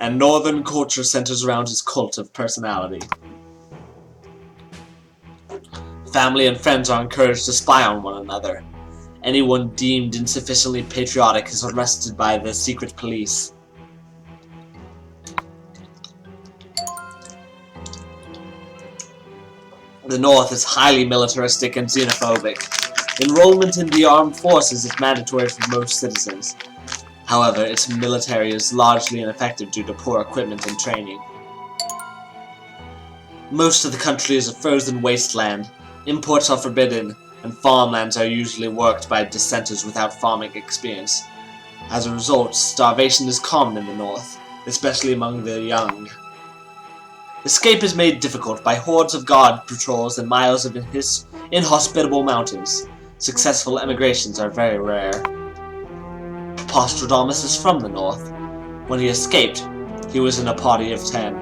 and northern culture centers around his cult of personality. Family and friends are encouraged to spy on one another. Anyone deemed insufficiently patriotic is arrested by the secret police. The North is highly militaristic and xenophobic. Enrollment in the armed forces is mandatory for most citizens. However, its military is largely ineffective due to poor equipment and training. Most of the country is a frozen wasteland. Imports are forbidden, and farmlands are usually worked by dissenters without farming experience. As a result, starvation is common in the North, especially among the young. Escape is made difficult by hordes of guard patrols and miles of inhospitable mountains. Successful emigrations are very rare. Postradamus is from the North. When he escaped, he was in a party of 10.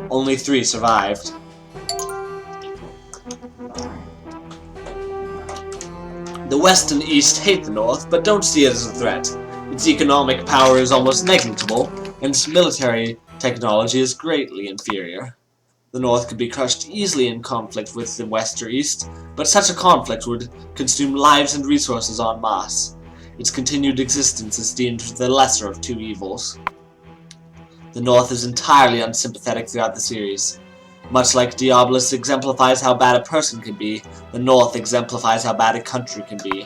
Only 3 survived. The West and East hate the North, but don't see it as a threat. Its economic power is almost negligible, and its military technology is greatly inferior. The North could be crushed easily in conflict with the West or East, but such a conflict would consume lives and resources en masse. Its continued existence is deemed the lesser of 2 evils. The North is entirely unsympathetic throughout the series. Much like Diabolus exemplifies how bad a person can be, the North exemplifies how bad a country can be.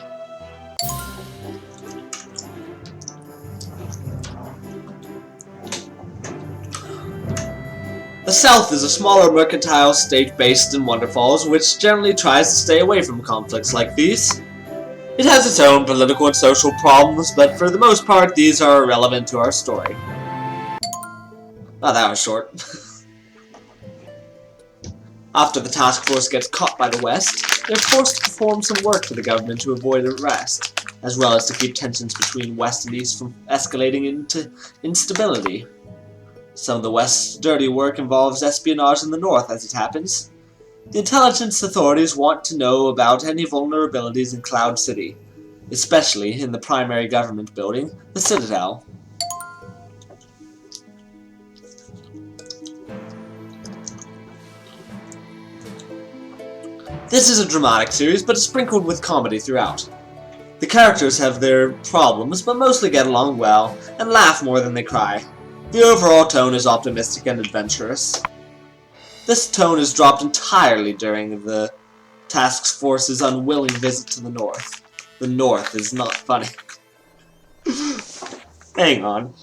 The South is a smaller mercantile state based in Wonder Falls, which generally tries to stay away from conflicts like these. It has its own political and social problems, but for the most part, these are irrelevant to our story. Oh, that was short. After the task force gets caught by the West, they're forced to perform some work for the government to avoid arrest, as well as to keep tensions between West and East from escalating into instability. Some of the West's dirty work involves espionage in the North, as it happens. The intelligence authorities want to know about any vulnerabilities in Cloud City, especially in the primary government building, the Citadel. This is a dramatic series, but it's sprinkled with comedy throughout. The characters have their problems, but mostly get along well, and laugh more than they cry. The overall tone is optimistic and adventurous. This tone is dropped entirely during the task force's unwilling visit to the North. The North is not funny. Hang on.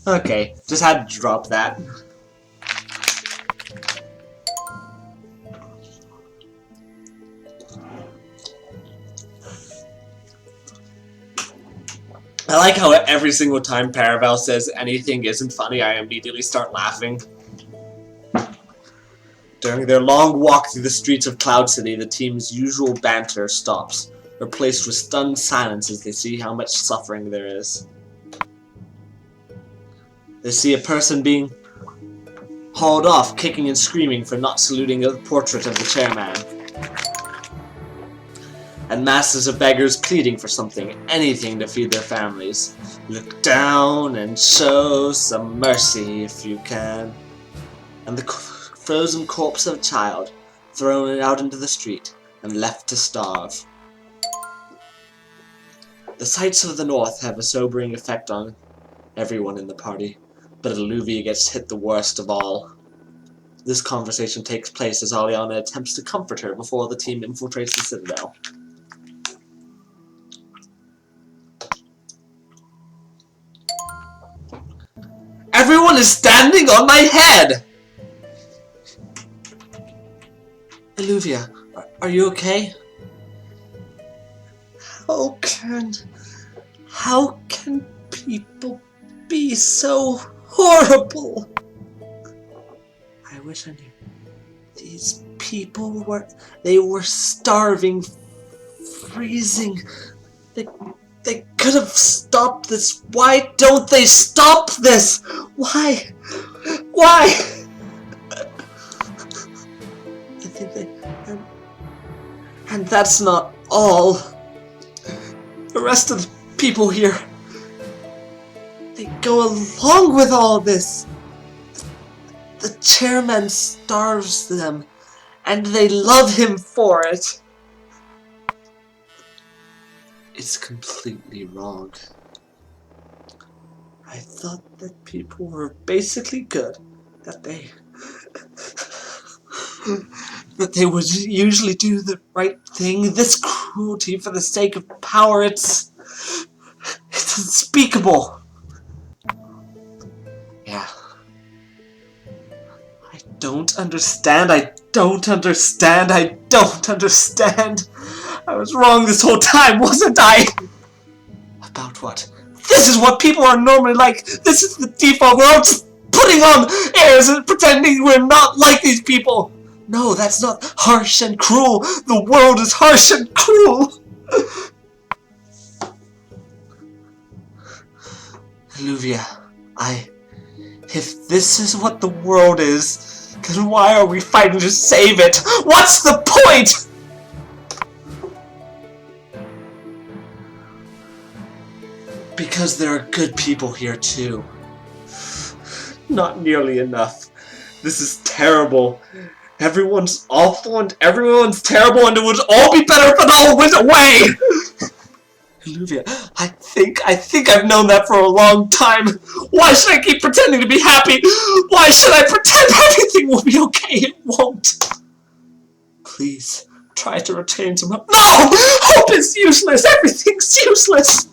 Okay, just had to drop that. I like how every single time Paravel says anything isn't funny, I immediately start laughing. During their long walk through the streets of Cloud City, the team's usual banter stops, replaced with stunned silence as they see how much suffering there is. They see a person being hauled off, kicking and screaming for not saluting a portrait of the chairman. And masses of beggars pleading for something, anything to feed their families. Look down and show some mercy if you can. And the frozen corpse of a child, thrown out into the street and left to starve. The sights of the North have a sobering effect on everyone in the party, but Eluvia gets hit the worst of all. This conversation takes place as Aliana attempts to comfort her before the team infiltrates the Citadel. Everyone is standing on my head! Eluvia, are you okay? How can people be so horrible? I wish I knew. These people were starving, freezing. They could have stopped this. Why don't they stop this? Why? I think they... And that's not all. The rest of the people here, they go along with all this. The chairman starves them, and they love him for it. It's completely wrong. I thought that people were basically good, that they would usually do the right thing. This cruelty for the sake of power, it's unspeakable. Yeah. I don't understand. I was wrong this whole time, wasn't I? About what? This is what people are normally like. This is the default. We're all just putting on airs and pretending we're not like these people. No, that's not harsh and cruel. The world is harsh and cruel. Eluvia, if this is what the world is, then why are we fighting to save it? What's the point? Because there are good people here too. Not nearly enough. This is terrible. Everyone's awful and everyone's terrible, and it would all be better if it all went away! Illuvia, I think I've known that for a long time. Why should I keep pretending to be happy? Why should I pretend everything will be okay? It won't. Please, try to retain some hope. No! Hope is useless! Everything's useless!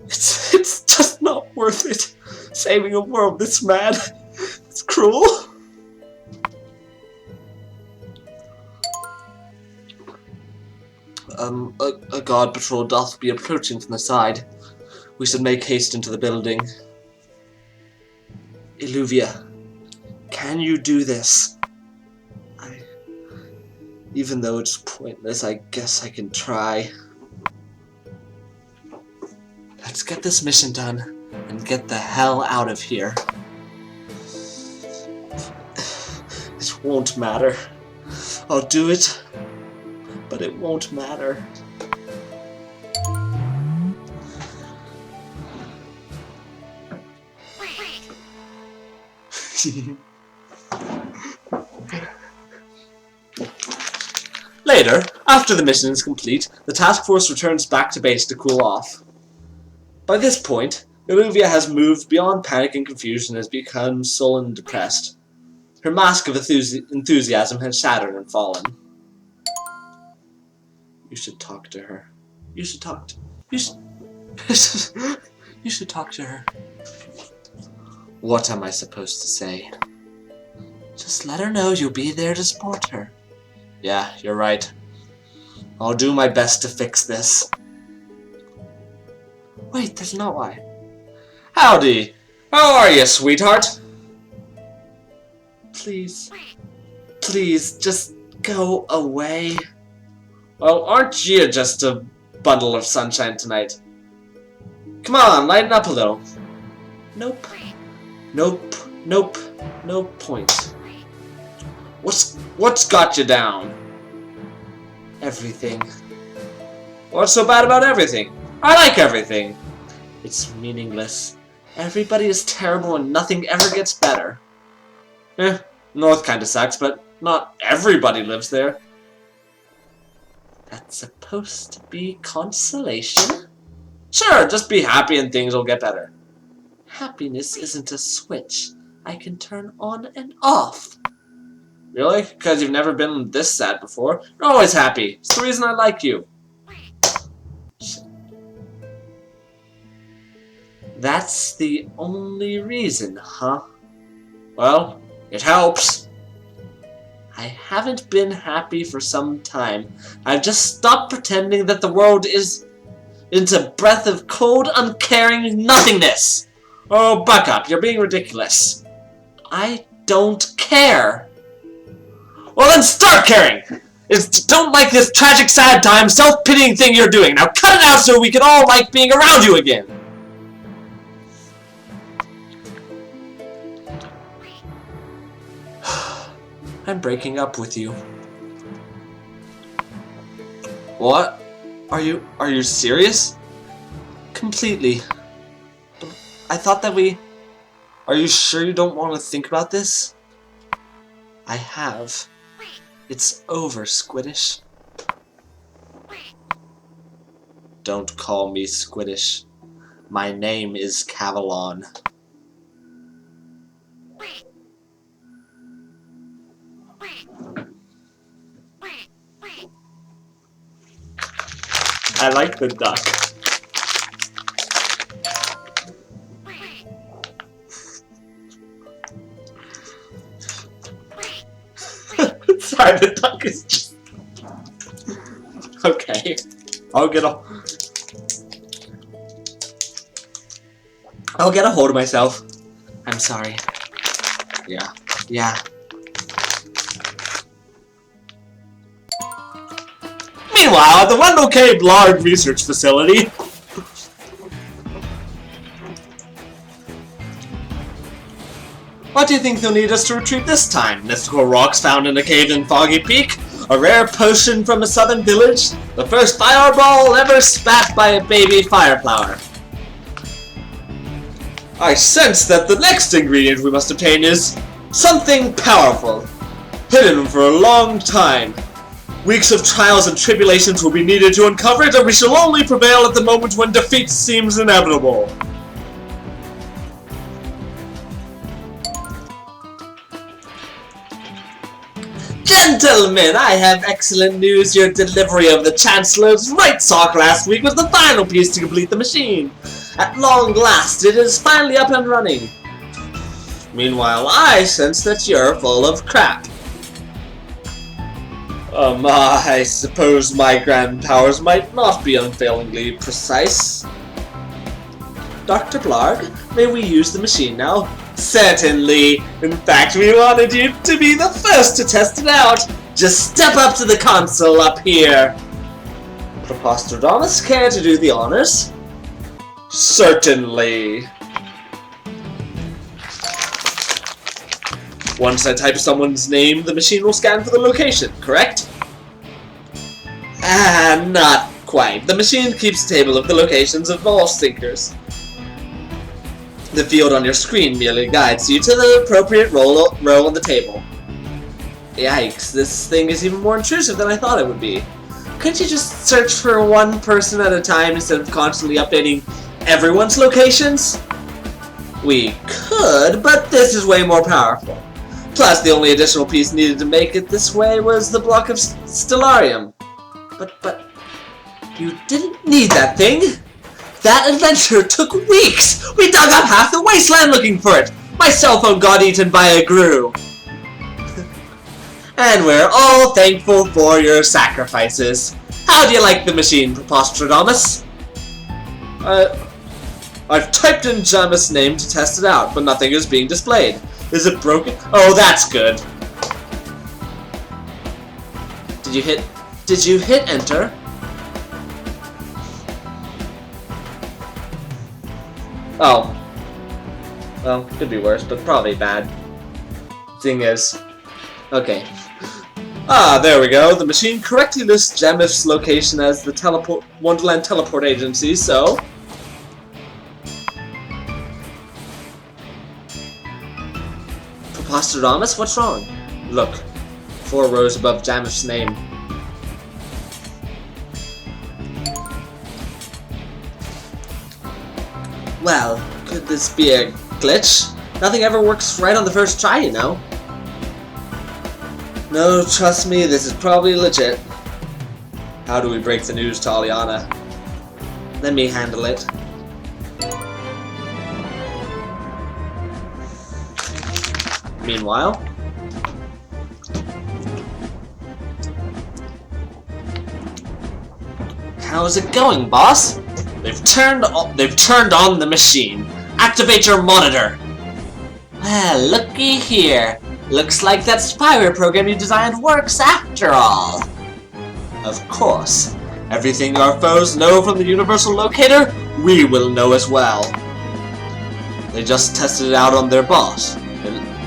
It's just not worth it. Saving a world this mad. It's cruel. A guard patrol doth be approaching from the side. We should make haste into the building. Illuvia, can you do this? Even though it's pointless, I guess I can try. Let's get this mission done and get the hell out of here. It won't matter. I'll do it, but it won't matter. Later, after the mission is complete, the task force returns back to base to cool off. By this point, Illuvia has moved beyond panic and confusion and has become sullen and depressed. Her mask of enthusiasm has shattered and fallen. You should talk to her. You should talk to You should talk to her. What am I supposed to say? Just let her know you'll be there to support her. Yeah, you're right. I'll do my best to fix this. Wait, there's no why. Howdy! How are you, sweetheart? Please. Please, just go away. Well, aren't you just a bundle of sunshine tonight? Come on, lighten up a little. Nope. Nope. Nope. No point. What's got you down? Everything. What's so bad about everything? I like everything. It's meaningless. Everybody is terrible and nothing ever gets better. North kinda sucks, but not everybody lives there. That's supposed to be consolation? Sure, just be happy and things will get better. Happiness isn't a switch I can turn on and off. Really? Because you've never been this sad before? You're always happy. It's the reason I like you. That's the only reason, huh? Well, it helps. I haven't been happy for some time. I've just stopped pretending that the world is a breath of cold, uncaring nothingness. Oh, buck up. You're being ridiculous. I don't care. Well, then start caring. Don't like this tragic, sad time, self-pitying thing you're doing. Now cut it out so we can all like being around you again. I'm breaking up with you. What? Are you serious? Completely. I thought that we... Are you sure you don't want to think about this? I have. It's over, Squiddish. Don't call me Squiddish. My name is Cavalon. I like the duck. Sorry, the duck is just... Okay. I'll get a hold of myself. I'm sorry. Yeah. Meanwhile, at the Wendell K. Blard Research Facility... What do you think they'll need us to retrieve this time? Mystical rocks found in a cave in Foggy Peak? A rare potion from a southern village? The first fireball ever spat by a baby fireflower? I sense that the next ingredient we must obtain is something powerful, hidden for a long time. Weeks of trials and tribulations will be needed to uncover it, and we shall only prevail at the moment when defeat seems inevitable. Gentlemen, I have excellent news. Your delivery of the Chancellor's Right Sock last week was the final piece to complete the machine. At long last, it is finally up and running. Meanwhile, I sense that you're full of crap. I suppose my grand powers might not be unfailingly precise. Dr. Blarg, may we use the machine now? Certainly. In fact, we wanted you to be the first to test it out. Just step up to the console up here. Preposterdomus, care to do the honors? Certainly. Once I type someone's name, the machine will scan for the location, correct? Not quite. The machine keeps a table of the locations of all stinkers. The field on your screen merely guides you to the appropriate row on the table. Yikes, this thing is even more intrusive than I thought it would be. Couldn't you just search for one person at a time instead of constantly updating everyone's locations? We could, but this is way more powerful. Plus, the only additional piece needed to make it this way was the block of Stellarium. But, you didn't need that thing! That adventure took weeks! We dug up half the wasteland looking for it! My cell phone got eaten by a grue! And we're all thankful for your sacrifices. How do you like the machine, Preposterdomus? I've typed in Jamis' name to test it out, but nothing is being displayed. Is it broken? Oh, that's good. Did you hit enter? Oh. Well, could be worse, but probably bad. Thing is... Okay. Ah, there we go. The machine correctly lists Jamif's location as the Wonderland Teleport Agency, so... Preposterdomus, what's wrong? Look. 4 rows above Jamif's name. Well, could this be a glitch? Nothing ever works right on the first try, you know. No, trust me, this is probably legit. How do we break the news to Aliana? Let me handle it. Meanwhile... How's it going, boss? They've turned on the machine. Activate your monitor. Well, looky here. Looks like that spyware program you designed works after all. Of course. Everything our foes know from the Universal Locator, we will know as well. They just tested it out on their boss.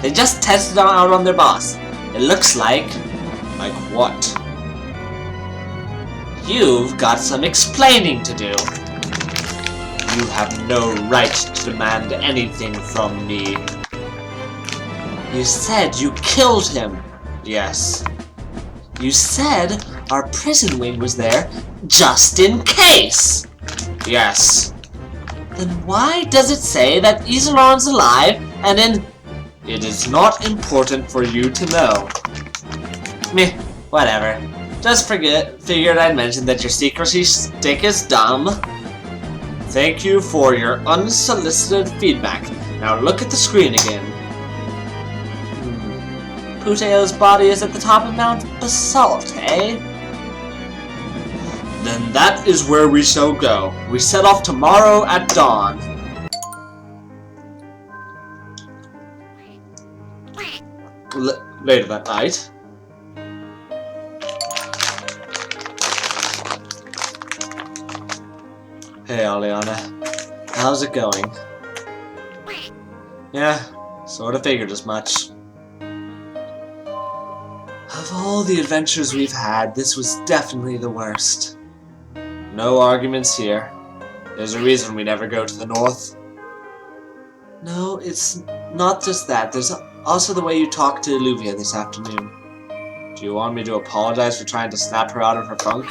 It looks like... Like what? You've got some explaining to do. You have no right to demand anything from me. You said you killed him. Yes. You said our prison wing was there just in case. Yes. Then why does it say that Iseron's alive and in... It is not important for you to know. Meh, whatever. Just figured I'd mention that your secrecy stick is dumb. Thank you for your unsolicited feedback. Now look at the screen again. Puteo's body is at the top of Mount Basalt, eh? Then that is where we shall go. We set off tomorrow at dawn. Later that night. Hey, Aliana. How's it going? Yeah, sorta figured as much. Of all the adventures we've had, this was definitely the worst. No arguments here. There's a reason we never go to the north. No, it's not just that. There's also the way you talked to Illuvia this afternoon. Do you want me to apologize for trying to snap her out of her funk?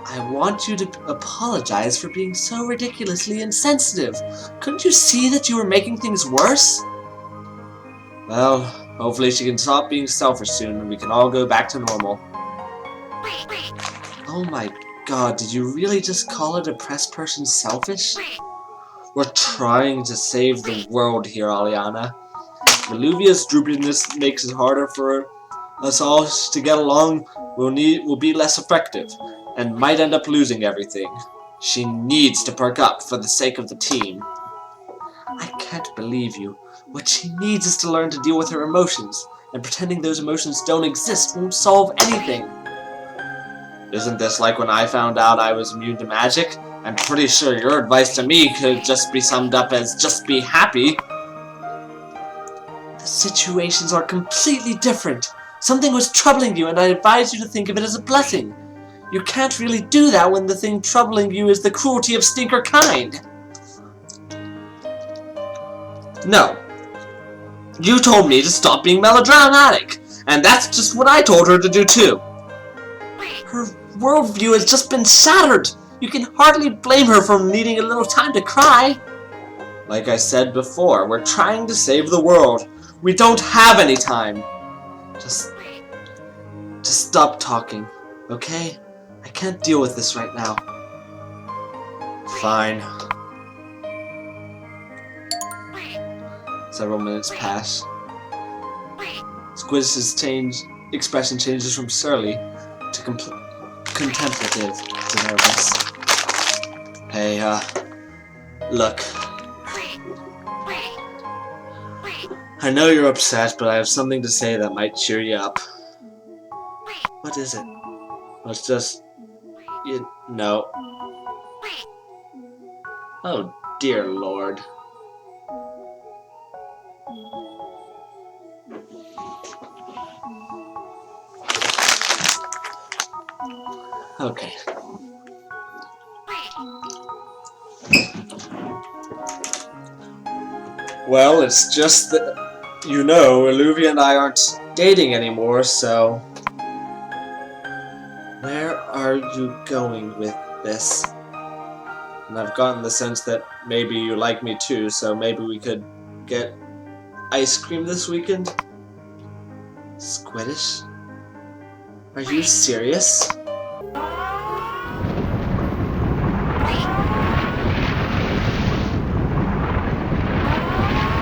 I want you to apologize for being so ridiculously insensitive. Couldn't you see that you were making things worse? Well, hopefully she can stop being selfish soon and we can all go back to normal. Oh my god, did you really just call a depressed person selfish? We're trying to save the world here, Aliana. Veluvia's droopiness makes it harder for us all to get along. Will be less effective, and might end up losing everything. She needs to perk up for the sake of the team. I can't believe you. What she needs is to learn to deal with her emotions, and pretending those emotions don't exist won't solve anything. Isn't this like when I found out I was immune to magic? I'm pretty sure your advice to me could just be summed up as just be happy. The situations are completely different. Something was troubling you, and I advise you to think of it as a blessing. You can't really do that when the thing troubling you is the cruelty of stinker kind. No. You told me to stop being melodramatic, and that's just what I told her to do too. Her worldview has just been shattered. You can hardly blame her for needing a little time to cry. Like I said before, we're trying to save the world. We don't have any time. Just stop talking, okay? I can't deal with this right now. Fine. Several minutes pass. Squid's expression changes from surly to contemplative to nervous. Hey, look. I know you're upset, but I have something to say that might cheer you up. What is it? Well, it's just... you know... Oh, dear Lord. Okay. Well, it's just that, you know, Illuvia and I aren't dating anymore, so... Where are you going with this? And I've gotten the sense that maybe you like me too, so maybe we could get ice cream this weekend? Squiddish? Are you serious?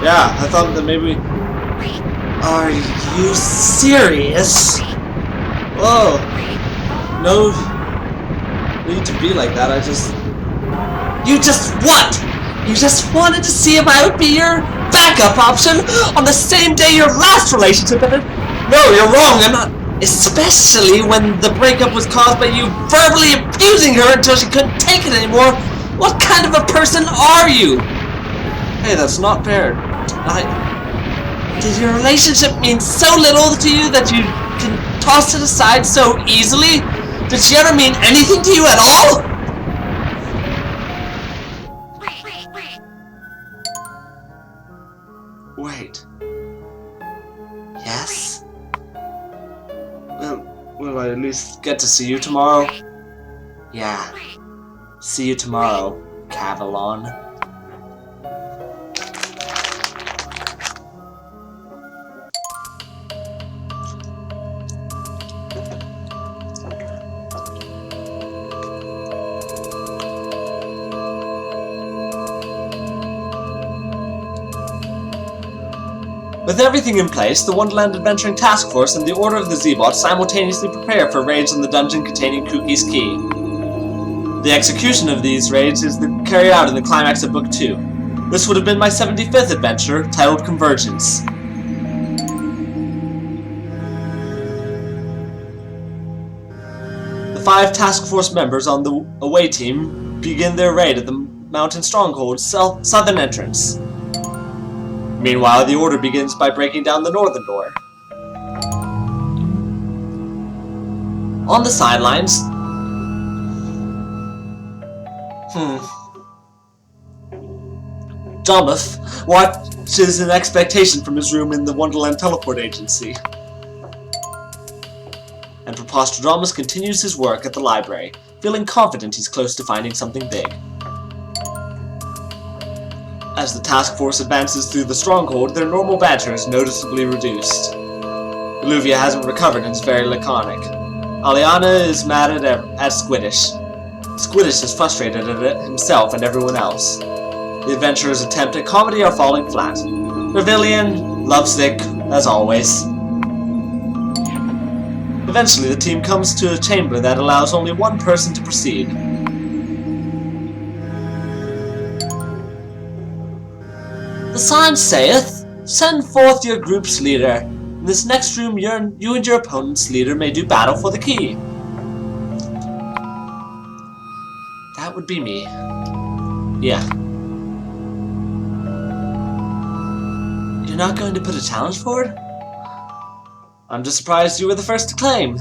Yeah, I thought that maybe... Are you serious? Whoa. No need to be like that, You just what? You just wanted to see if I would be your backup option on the same day your last relationship ended? No, you're wrong, I'm not... Especially when the breakup was caused by you verbally abusing her until she couldn't take it anymore. What kind of a person are you? Hey, that's not fair. Did your relationship mean so little to you that you can toss it aside so easily? Did she ever mean anything to you at all? Wait. Yes? Will I at least get to see you tomorrow? Yeah. See you tomorrow, Cavalon. With everything in place, the Wonderland Adventuring Task Force and the Order of the Zeebot simultaneously prepare for raids on the dungeon containing Cookie's Key. The execution of these raids is carried out in the climax of Book 2. This would have been my 75th adventure, titled Convergence. The 5 task force members on the away team begin their raid at the mountain stronghold's southern entrance. Meanwhile, the Order begins by breaking down the northern door. On the sidelines... Jarmuth watches in expectation from his room in the Wonderland Teleport Agency. and Preposterodamus continues his work at the library, feeling confident he's close to finding something big. As the task force advances through the stronghold, their normal banter is noticeably reduced. Illuvia hasn't recovered and is very laconic. Aliana is mad at Squiddish. Squiddish is frustrated at it himself and everyone else. The adventurers' attempt at comedy are falling flat. Revilian, lovesick, as always. Eventually, the team comes to a chamber that allows only one person to proceed. The sign saith, "Send forth your group's leader. In this next room, you and your opponent's leader may do battle for the key." That would be me. Yeah. You're not going to put a challenge forward? I'm just surprised you were the first to claim.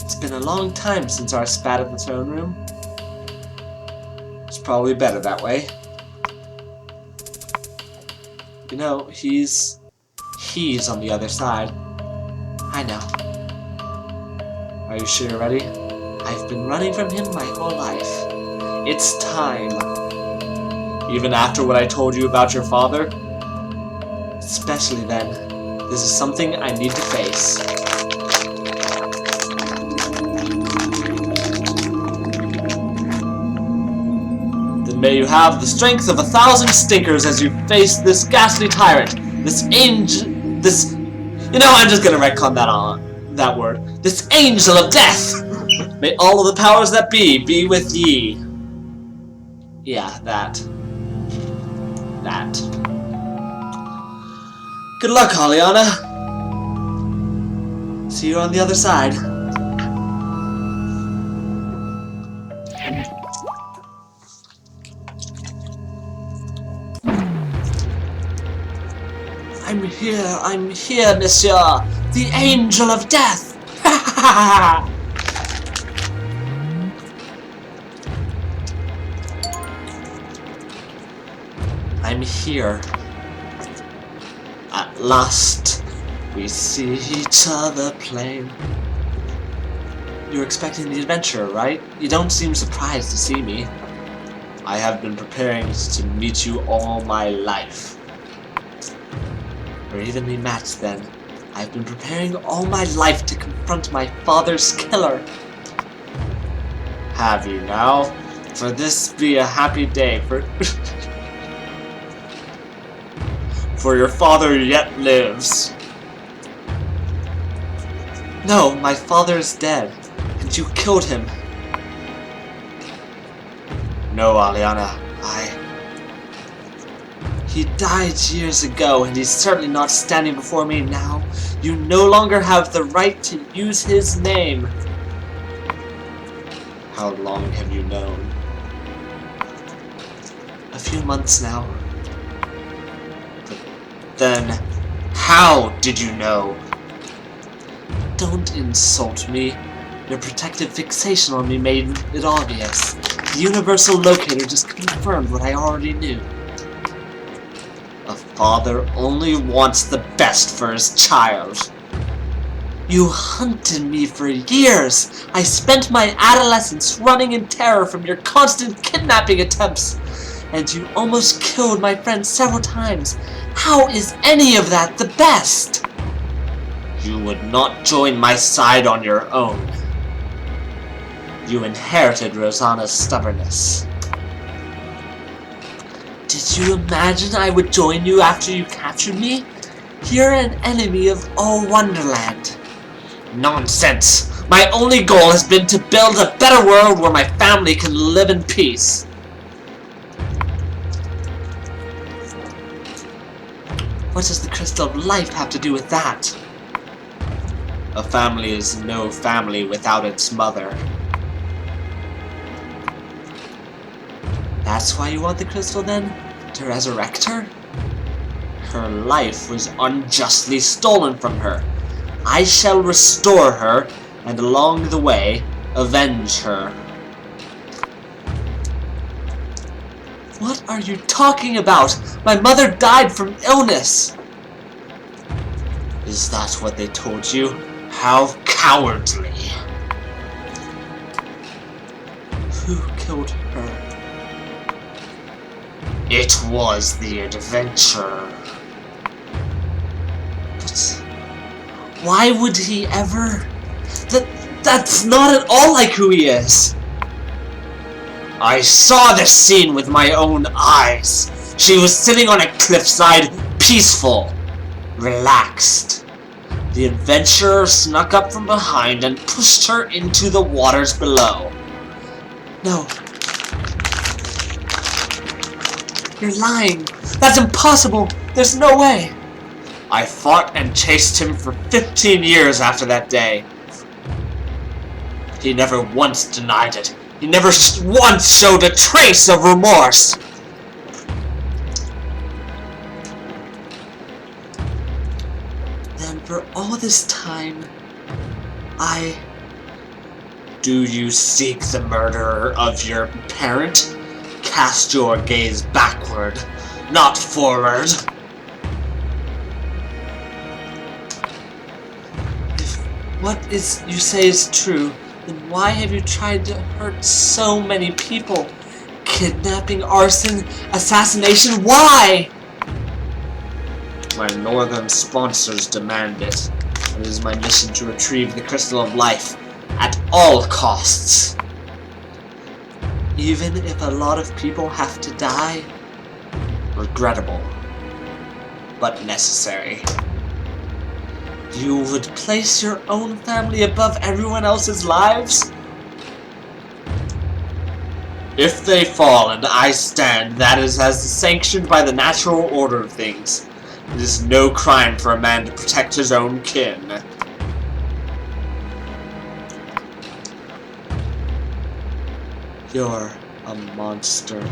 It's been a long time since our spat at the throne room. It's probably better that way. You know, he's on the other side. I know. Are you sure you're ready? I've been running from him my whole life. It's time. Even after what I told you about your father? Especially then. This is something I need to face. Then may you have the strength of 1,000 stinkers as you face this ghastly tyrant, this angel, this... You know, I'm just gonna retcon that word. This angel of death! May all of the powers that be with ye. Yeah, that. Good luck, Aliana. See you on the other side. I'm here, monsieur. The angel of death. Ha ha ha ha. I'm here. At last, we see each other plain. You're expecting the adventure, right? You don't seem surprised to see me. I have been preparing to meet you all my life. We're evenly matched then. I've been preparing all my life to confront my father's killer. Have you now? For this be a happy day for... For your father yet lives. No, my father is dead, and you killed him. No, Aliana, He died years ago, and he's certainly not standing before me now. You no longer have the right to use his name. How long have you known? A few months now. Then, how did you know? Don't insult me. Your protective fixation on me made it obvious. The universal locator just confirmed what I already knew. A father only wants the best for his child. You hunted me for years. I spent my adolescence running in terror from your constant kidnapping attempts. And you almost killed my friend several times. How is any of that the best? You would not join my side on your own. You inherited Rosanna's stubbornness. Did you imagine I would join you after you captured me? You're an enemy of all Wonderland. Nonsense! My only goal has been to build a better world where my family can live in peace. What does the Crystal of Life have to do with that? A family is no family without its mother. That's why you want the crystal then? To resurrect her? Her life was unjustly stolen from her. I shall restore her, and along the way, avenge her. What are you talking about? My mother died from illness. Is that what they told you? How cowardly. Who killed her? It was the adventurer. But why would he ever? That's not at all like who he is. I saw this scene with my own eyes. She was sitting on a cliffside, peaceful, relaxed. The adventurer snuck up from behind and pushed her into the waters below. No. You're lying. That's impossible. There's no way. I fought and chased him for 15 years after that day. He never once denied it. He never once showed a trace of remorse. Then for all this time, Do you seek the murderer of your parent? Cast your gaze backward, not forward. If what you say is true, then why have you tried to hurt so many people? Kidnapping, arson, assassination, why? My northern sponsors demand it. It is my mission to retrieve the Crystal of Life at all costs. Even if a lot of people have to die. Regrettable, but necessary. You would place your own family above everyone else's lives? If they fall and I stand, that is as sanctioned by the natural order of things. It is no crime for a man to protect his own kin. You're a monster.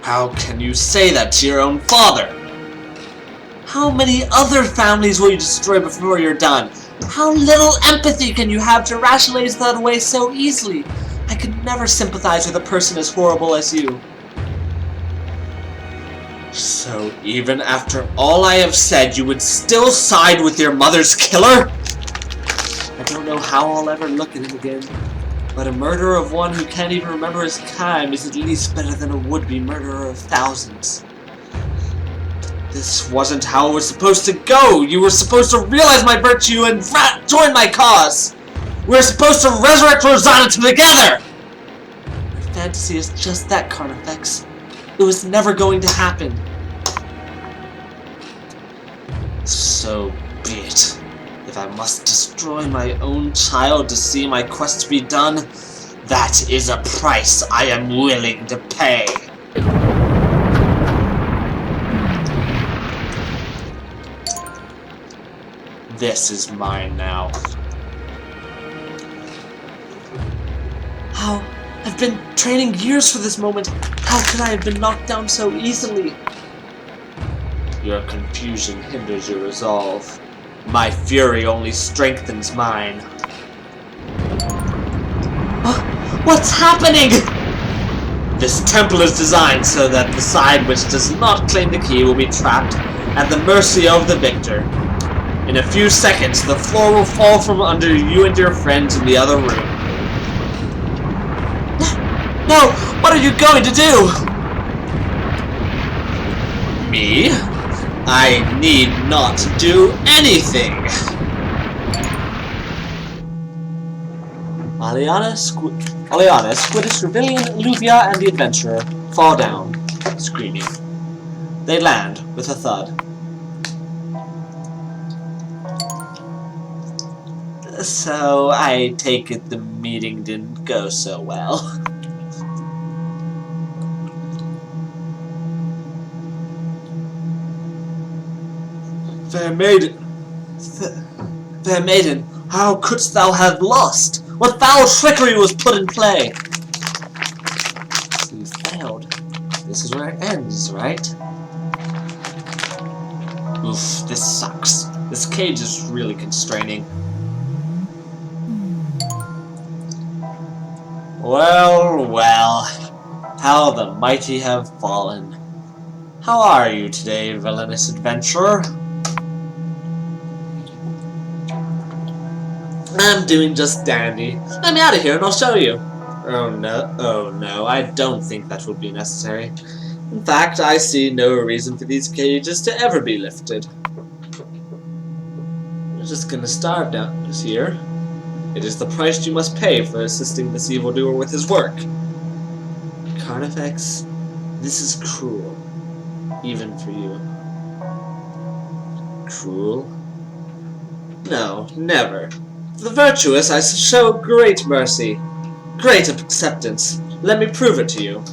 How can you say that to your own father? How many other families will you destroy before you're done? How little empathy can you have to rationalize that away so easily? I could never sympathize with a person as horrible as you. So even after all I have said, you would still side with your mother's killer? I don't know how I'll ever look at him again, but a murderer of one who can't even remember his crime is at least better than a would-be murderer of thousands. This wasn't how it was supposed to go. You were supposed to realize my virtue and join my cause. We were supposed to resurrect Rosanna together. My fantasy is just that, Carnifex. It was never going to happen. So be it. If I must destroy my own child to see my quest be done, that is a price I am willing to pay. This is mine now. How? I've been training years for this moment. How could I have been knocked down so easily? Your confusion hinders your resolve. My fury only strengthens mine. What's happening? This temple is designed so that the side which does not claim the key will be trapped at the mercy of the victor. In a few seconds, the floor will fall from under you and your friends in the other room. No! What are you going to do? Me? I need not do anything. Aliana, Squiddish, Rebellion, Luvia, and the Adventurer fall down, screaming. They land with a thud. So, I take it the meeting didn't go so well. Fair maiden, how couldst thou have lost? What foul trickery was put in play? You failed. This is where it ends, right? Oof, this sucks. This cage is really constraining. Well, well. How the mighty have fallen. How are you today, villainous adventurer? I'm doing just dandy. Let me out of here and I'll show you. Oh no, I don't think that would be necessary. In fact, I see no reason for these cages to ever be lifted. You're just gonna starve down here. It is the price you must pay for assisting this evildoer with his work. Carnifex, this is cruel. Even for you. Cruel? No, never. For the virtuous I show great mercy. Great acceptance. Let me prove it to you.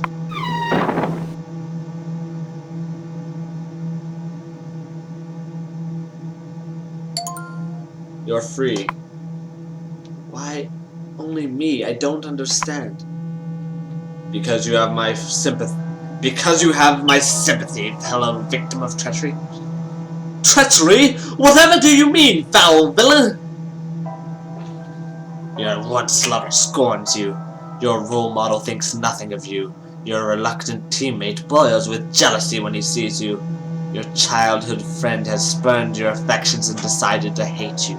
You're free. Why only me? I don't understand. Because you have my sympathy. Because you have my sympathy, fellow victim of treachery. Treachery? Whatever do you mean, foul villain? Your once lover scorns you. Your role model thinks nothing of you. Your reluctant teammate boils with jealousy when he sees you. Your childhood friend has spurned your affections and decided to hate you.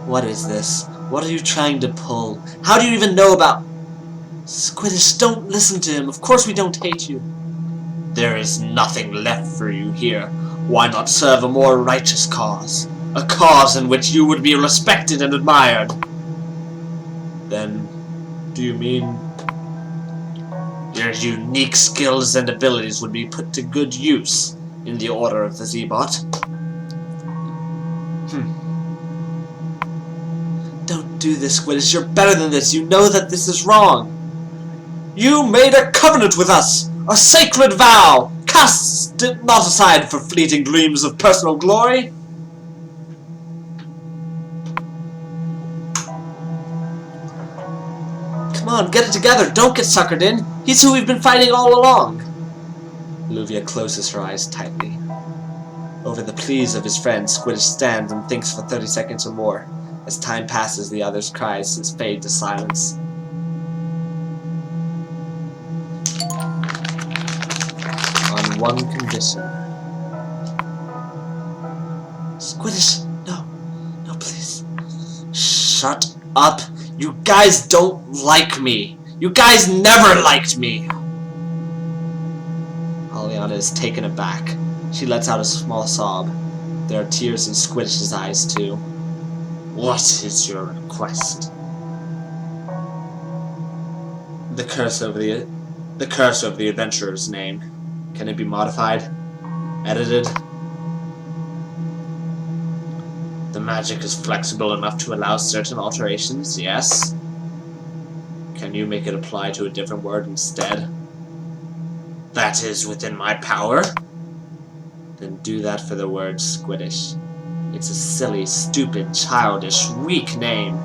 What is this? What are you trying to pull? How do you even know about... Squiddish, don't listen to him. Of course we don't hate you. There is nothing left for you here. Why not serve a more righteous cause? A cause in which you would be respected and admired. Then, do you mean... your unique skills and abilities would be put to good use in the Order of the Zeebot? Don't do this, Squiddish. You're better than this. You know that this is wrong. You made a covenant with us! A sacred vow! Cast it not aside for fleeting dreams of personal glory! Come on, get it together! Don't get suckered in! He's who we've been fighting all along! Luvia closes her eyes tightly. Over the pleas of his friend, Squiddish stands and thinks for 30 seconds or more. As time passes, the other's cries fade to silence. On one condition. Squiddish, no, please. Shut up. You guys don't like me. You guys never liked me. Aliana is taken aback. She lets out a small sob. There are tears in Squiddish's eyes too. What is your request? The curse over the adventurer's name. Can it be modified? Edited? The magic is flexible enough to allow certain alterations, yes? Can you make it apply to a different word instead? That is within my power? Then do that for the word Squiddish. It's a silly, stupid, childish, weak name.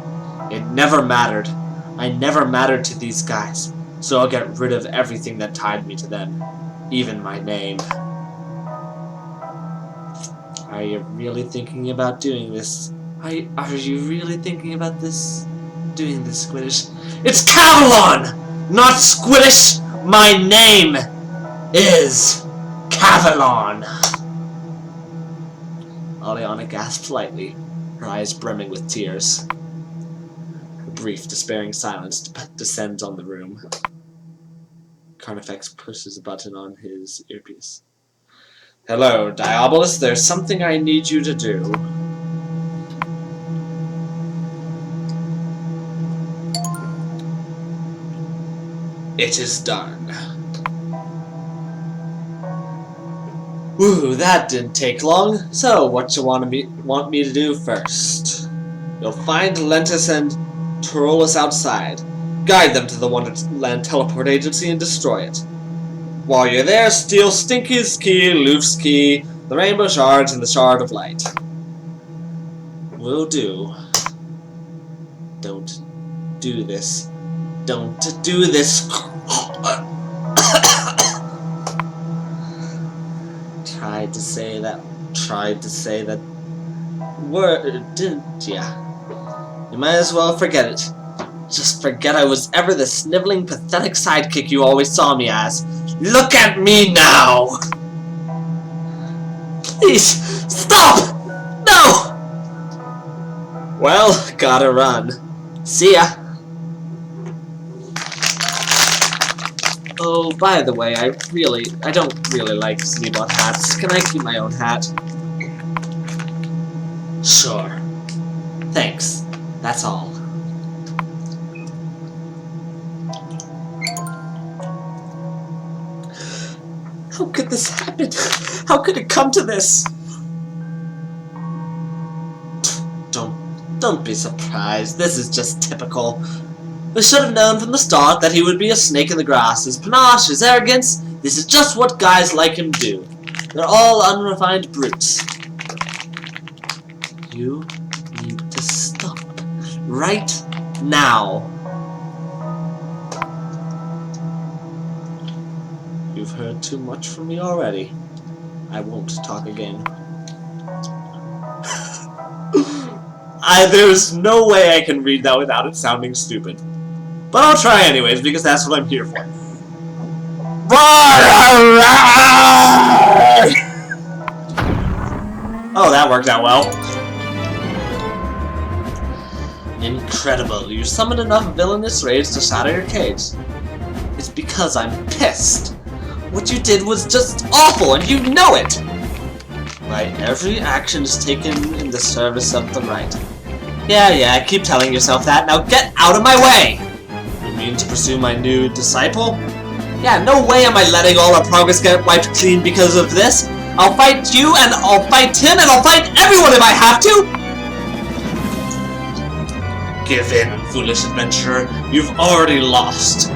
It never mattered. I never mattered to these guys, so I'll get rid of everything that tied me to them. Even my name. Are you really thinking about doing this? Are you really thinking about doing this, Squiddish? It's Cavalon! Not Squiddish! My name is Cavalon! Aliana gasps lightly, her eyes brimming with tears. A brief, despairing silence descends on the room. Carnifex pushes a button on his earpiece. Hello, Diabolus, there's something I need you to do. It is done. Woo, that didn't take long. So, what you want me to do first? You'll find Lentus and Turolus outside. Guide them to the Wonderland Teleport Agency and destroy it. While you're there, steal Stinky's key, Luff's key, the Rainbow Shards, and the Shard of Light. Will do. Don't do this. Don't do this. Tried to say that word, didn't ya? You might as well forget it. Just forget I was ever the sniveling, pathetic sidekick you always saw me as. Look at me now! Please, stop! No! Well, gotta run. See ya! Oh, by the way, I don't really like Zebot hats. Can I keep my own hat? Sure. Thanks. That's all. How could this happen? How could it come to this? Don't be surprised. This is just typical. We should have known from the start that he would be a snake in the grass. His panache, his arrogance, this is just what guys like him do. They're all unrefined brutes. You need to stop. Right now. You've heard too much from me already. I won't talk again. There's no way I can read that without it sounding stupid. But I'll try anyways, because that's what I'm here for. Oh, that worked out well. Incredible. You summoned enough villainous rage to shatter your cage. It's because I'm pissed. What you did was just awful, and you know it! My every action is taken in the service of the right. Yeah, keep telling yourself that. Now get out of my way! You mean to pursue my new disciple? Yeah, no way am I letting all our progress get wiped clean because of this. I'll fight you, and I'll fight him, and I'll fight everyone if I have to! Give in, foolish adventurer. You've already lost.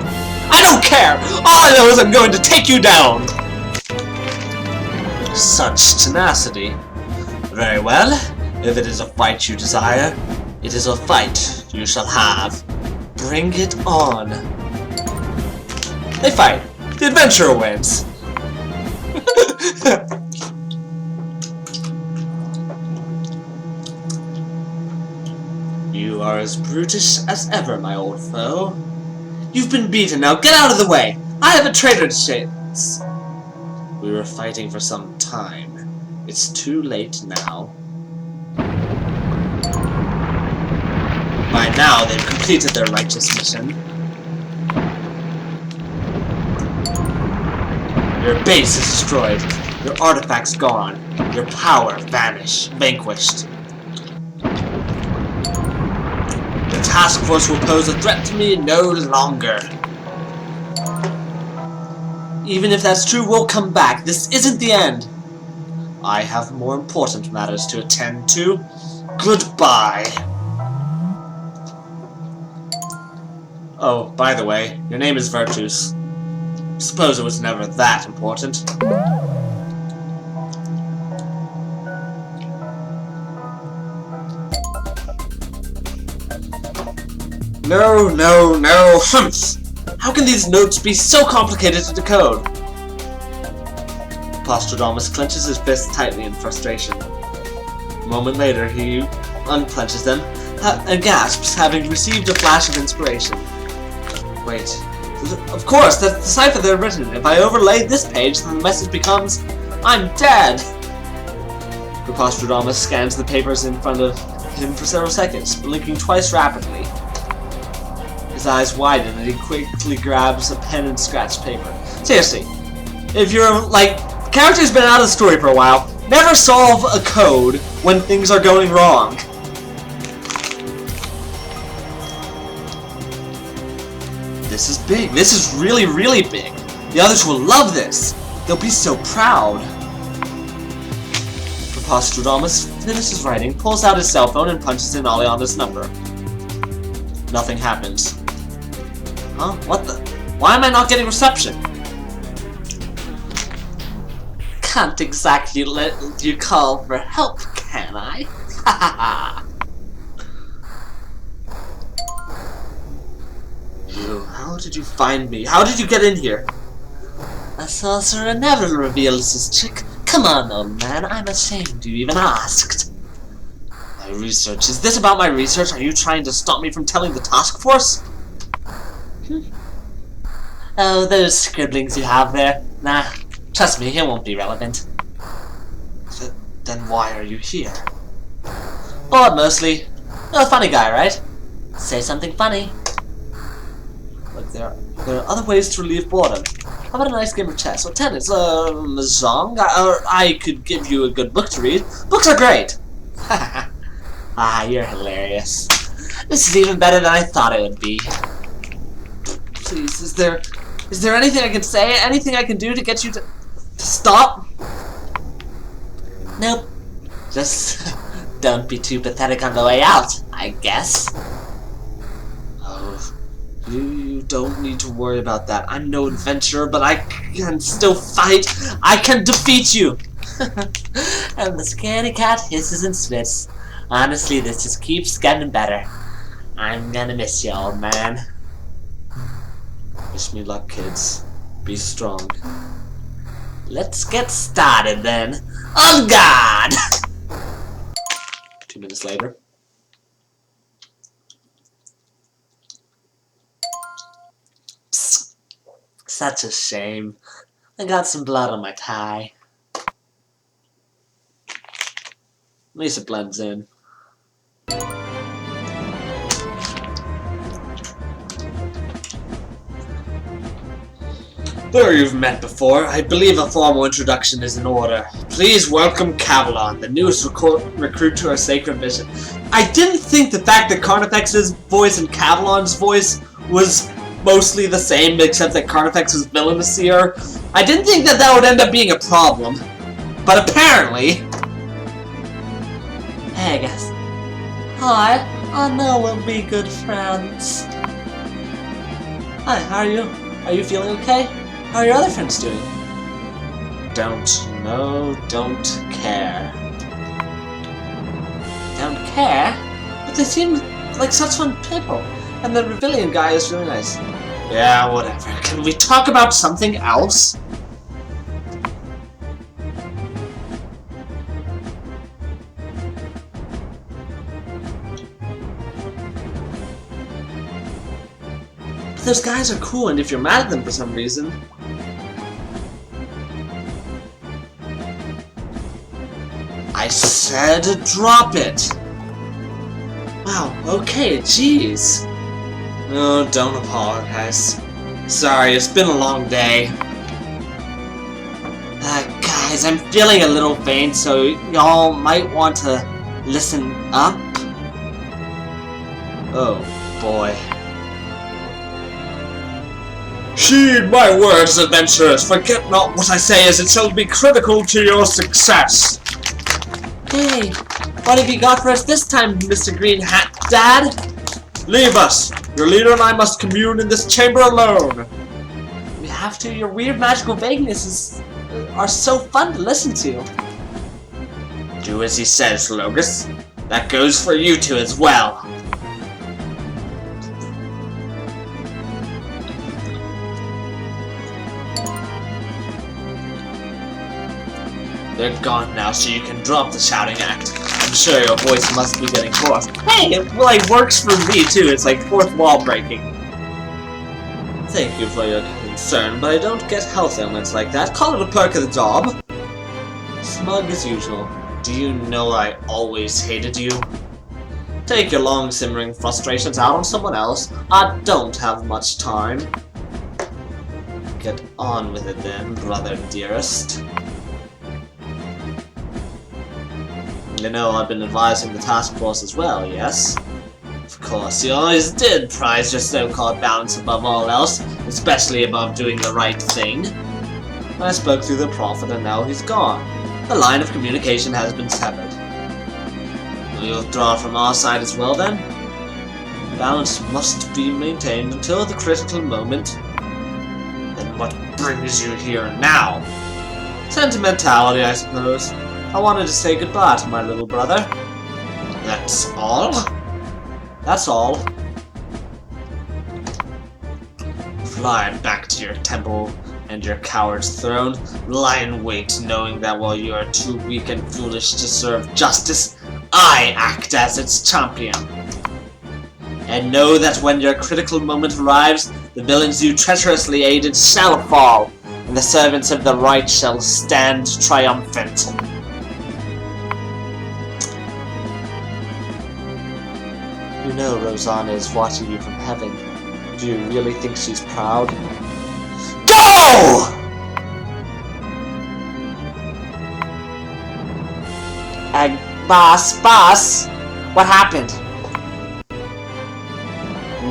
I don't care! All I know is I'm going to take you down! Such tenacity. Very well. If it is a fight you desire, it is a fight you shall have. Bring it on. They fight. The adventurer wins. You are as brutish as ever, my old foe. You've been beaten, now get out of the way! I have a traitor to chase! We were fighting for some time. It's too late now. By now, they've completed their righteous mission. Your base is destroyed. Your artifacts gone. Your power vanquished. The task force will pose a threat to me no longer. Even if that's true, we'll come back. This isn't the end. I have more important matters to attend to. Goodbye. Oh, by the way, your name is Virtus. Suppose it was never that important. No. How can these notes be so complicated to decode? Postradamus clenches his fists tightly in frustration. A moment later, he unclenches them and gasps, having received a flash of inspiration. Wait. Of course, that's the cipher they're written. If I overlay this page, then the message becomes, I'm dead! Postradamus scans the papers in front of him for several seconds, blinking twice rapidly. His eyes widen and he quickly grabs a pen and scratch paper. Seriously, if you're like, the character's been out of the story for a while, never solve a code when things are going wrong. This is big. This is really, really big. The others will love this. They'll be so proud. Postradamus finishes writing, pulls out his cell phone, and punches in Aliana's number. Nothing happens. Huh? What the? Why am I not getting reception? Can't exactly let you call for help, can I? Ha You, how did you find me? How did you get in here? A sorcerer never reveals his trick. Come on, old man, I'm ashamed you even asked. My research. Is this about my research? Are you trying to stop me from telling the task force? Oh, those scribblings you have there. Nah, trust me, it won't be relevant. Then why are you here? Bored, mostly. You're a funny guy, right? Say something funny. Look, there are other ways to relieve boredom. How about a nice game of chess or tennis? Mahjong? I could give you a good book to read. Books are great! Ah, you're hilarious. This is even better than I thought it would be. Please, is there anything I can say? Anything I can do to get you to stop? Nope. Just don't be too pathetic on the way out, I guess. Oh, you don't need to worry about that. I'm no adventurer, but I can still fight. I can defeat you. And the scaredy cat hisses and spits. Honestly, this just keeps getting better. I'm gonna miss you, old man. Wish me luck, kids. Be strong. Let's get started then. On guard! 2 minutes later. Psst. Such a shame. I got some blood on my tie. At least it blends in. Though you've met before, I believe a formal introduction is in order. Please welcome Cavalon, the newest recruit to our sacred mission. I didn't think the fact that Carnifex's voice and Cavalon's voice was mostly the same, except that Carnifex was villainous here. I didn't think that that would end up being a problem. But apparently... Hey, guys. Hi, I know we'll be good friends. Hi, how are you? Are you feeling okay? How are your other friends doing? Don't know, don't care. Don't care? But they seem like such fun people. And the Revillian guy is really nice. Yeah, whatever. Can we talk about something else? But those guys are cool, and if you're mad at them for some reason... I said drop it! Wow, okay, jeez. Oh, don't apologize. Sorry, it's been a long day. Guys, I'm feeling a little faint, so y'all might want to listen up. Oh, boy. Heed my words, adventurers. Forget not what I say, as it shall be critical to your success. Hey, what have you got for us this time, Mr. Green Hat Dad? Leave us. Your leader and I must commune in this chamber alone. We have to. Your weird magical vaguenesses are so fun to listen to. Do as he says, Logus. That goes for you two as well. They're gone now, so you can drop the shouting act. I'm sure your voice must be getting hoarse. Hey, it like works for me too. It's like fourth wall breaking. Thank you for your concern, but I don't get health ailments like that. Call it a perk of the job. Smug as usual. Do you know I always hated you? Take your long simmering frustrations out on someone else. I don't have much time. Get on with it then, brother dearest. You know, I've been advising the task force as well, yes? Of course, you always did prize your so-called balance above all else, especially above doing the right thing. I spoke through the Prophet and now he's gone. The line of communication has been severed. Will you withdraw from our side as well then? Balance must be maintained until the critical moment. Then what brings you here now? Sentimentality, I suppose. I wanted to say goodbye to my little brother. That's all? That's all. Fly back to your temple and your coward's throne. Lie in wait, knowing that while you are too weak and foolish to serve justice, I act as its champion. And know that when your critical moment arrives, the villains you treacherously aided shall fall, and the servants of the right shall stand triumphant. You know Rosanna is watching you from heaven. Do you really think she's proud? Go! Boss, what happened?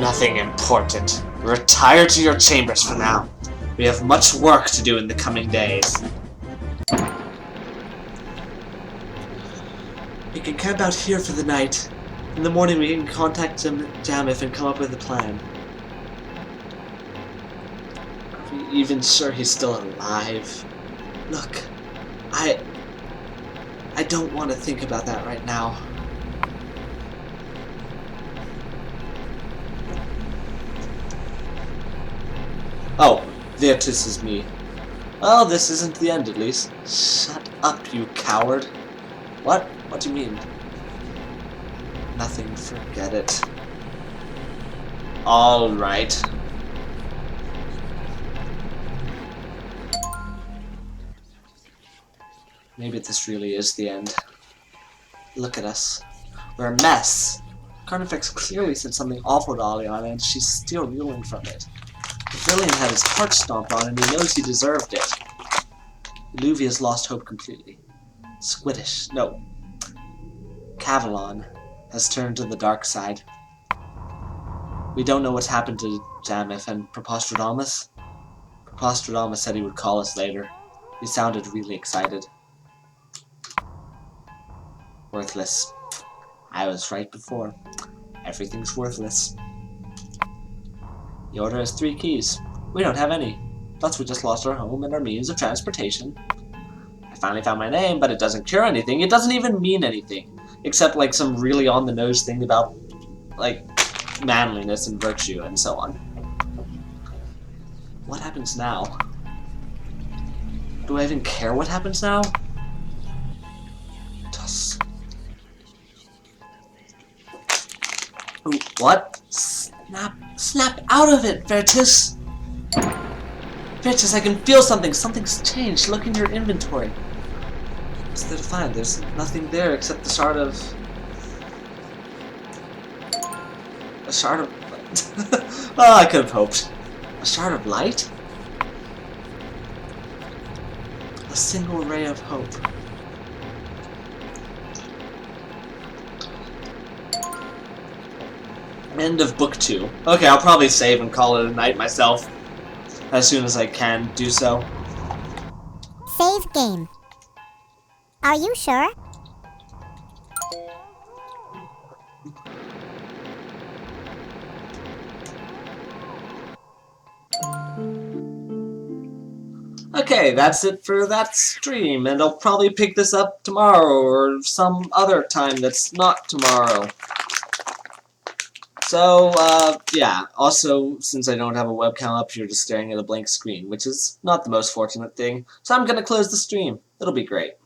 Nothing important. Retire to your chambers for now. We have much work to do in the coming days. We can camp out here for the night. In the morning we can contact Jamif and come up with a plan. Are we even sure he's still alive? Look, I don't want to think about that right now. Oh, Virtus is me. Well, this isn't the end, at least. Shut up, you coward. What? What do you mean? Nothing, forget it. Alright. Maybe this really is the end. Look at us. We're a mess. Carnifex clearly said something awful to Aliana, and she's still reeling from it. Brilliant had his heart stomped on, and he knows he deserved it. Luvia's lost hope completely. Squiddish, no. Cavalon has turned to the dark side. We don't know what's happened to Jamif and Prepostradamus. Prepostradamus said he would call us later. He sounded really excited. Worthless. I was right before. Everything's worthless. The Order has 3 keys. We don't have any. Plus we just lost our home and our means of transportation. I finally found my name, but it doesn't cure anything. It doesn't even mean anything. Except like some really on-the-nose thing about, like, manliness and virtue and so on. What happens now? Do I even care what happens now? Ooh, what? Snap out of it, Virtus! Virtus, I can feel something! Something's changed! Look in your inventory! What's there to find? There's nothing there except the shard of... A shard of... Oh, I could have hoped. A shard of light? A single ray of hope. End of book 2. Okay, I'll probably save and call it a night myself as soon as I can do so. Save game. Are you sure? Okay, that's it for that stream, and I'll probably pick this up tomorrow or some other time that's not tomorrow. So, yeah, also, since I don't have a webcam up, you're just staring at a blank screen, which is not the most fortunate thing, so I'm gonna close the stream. It'll be great.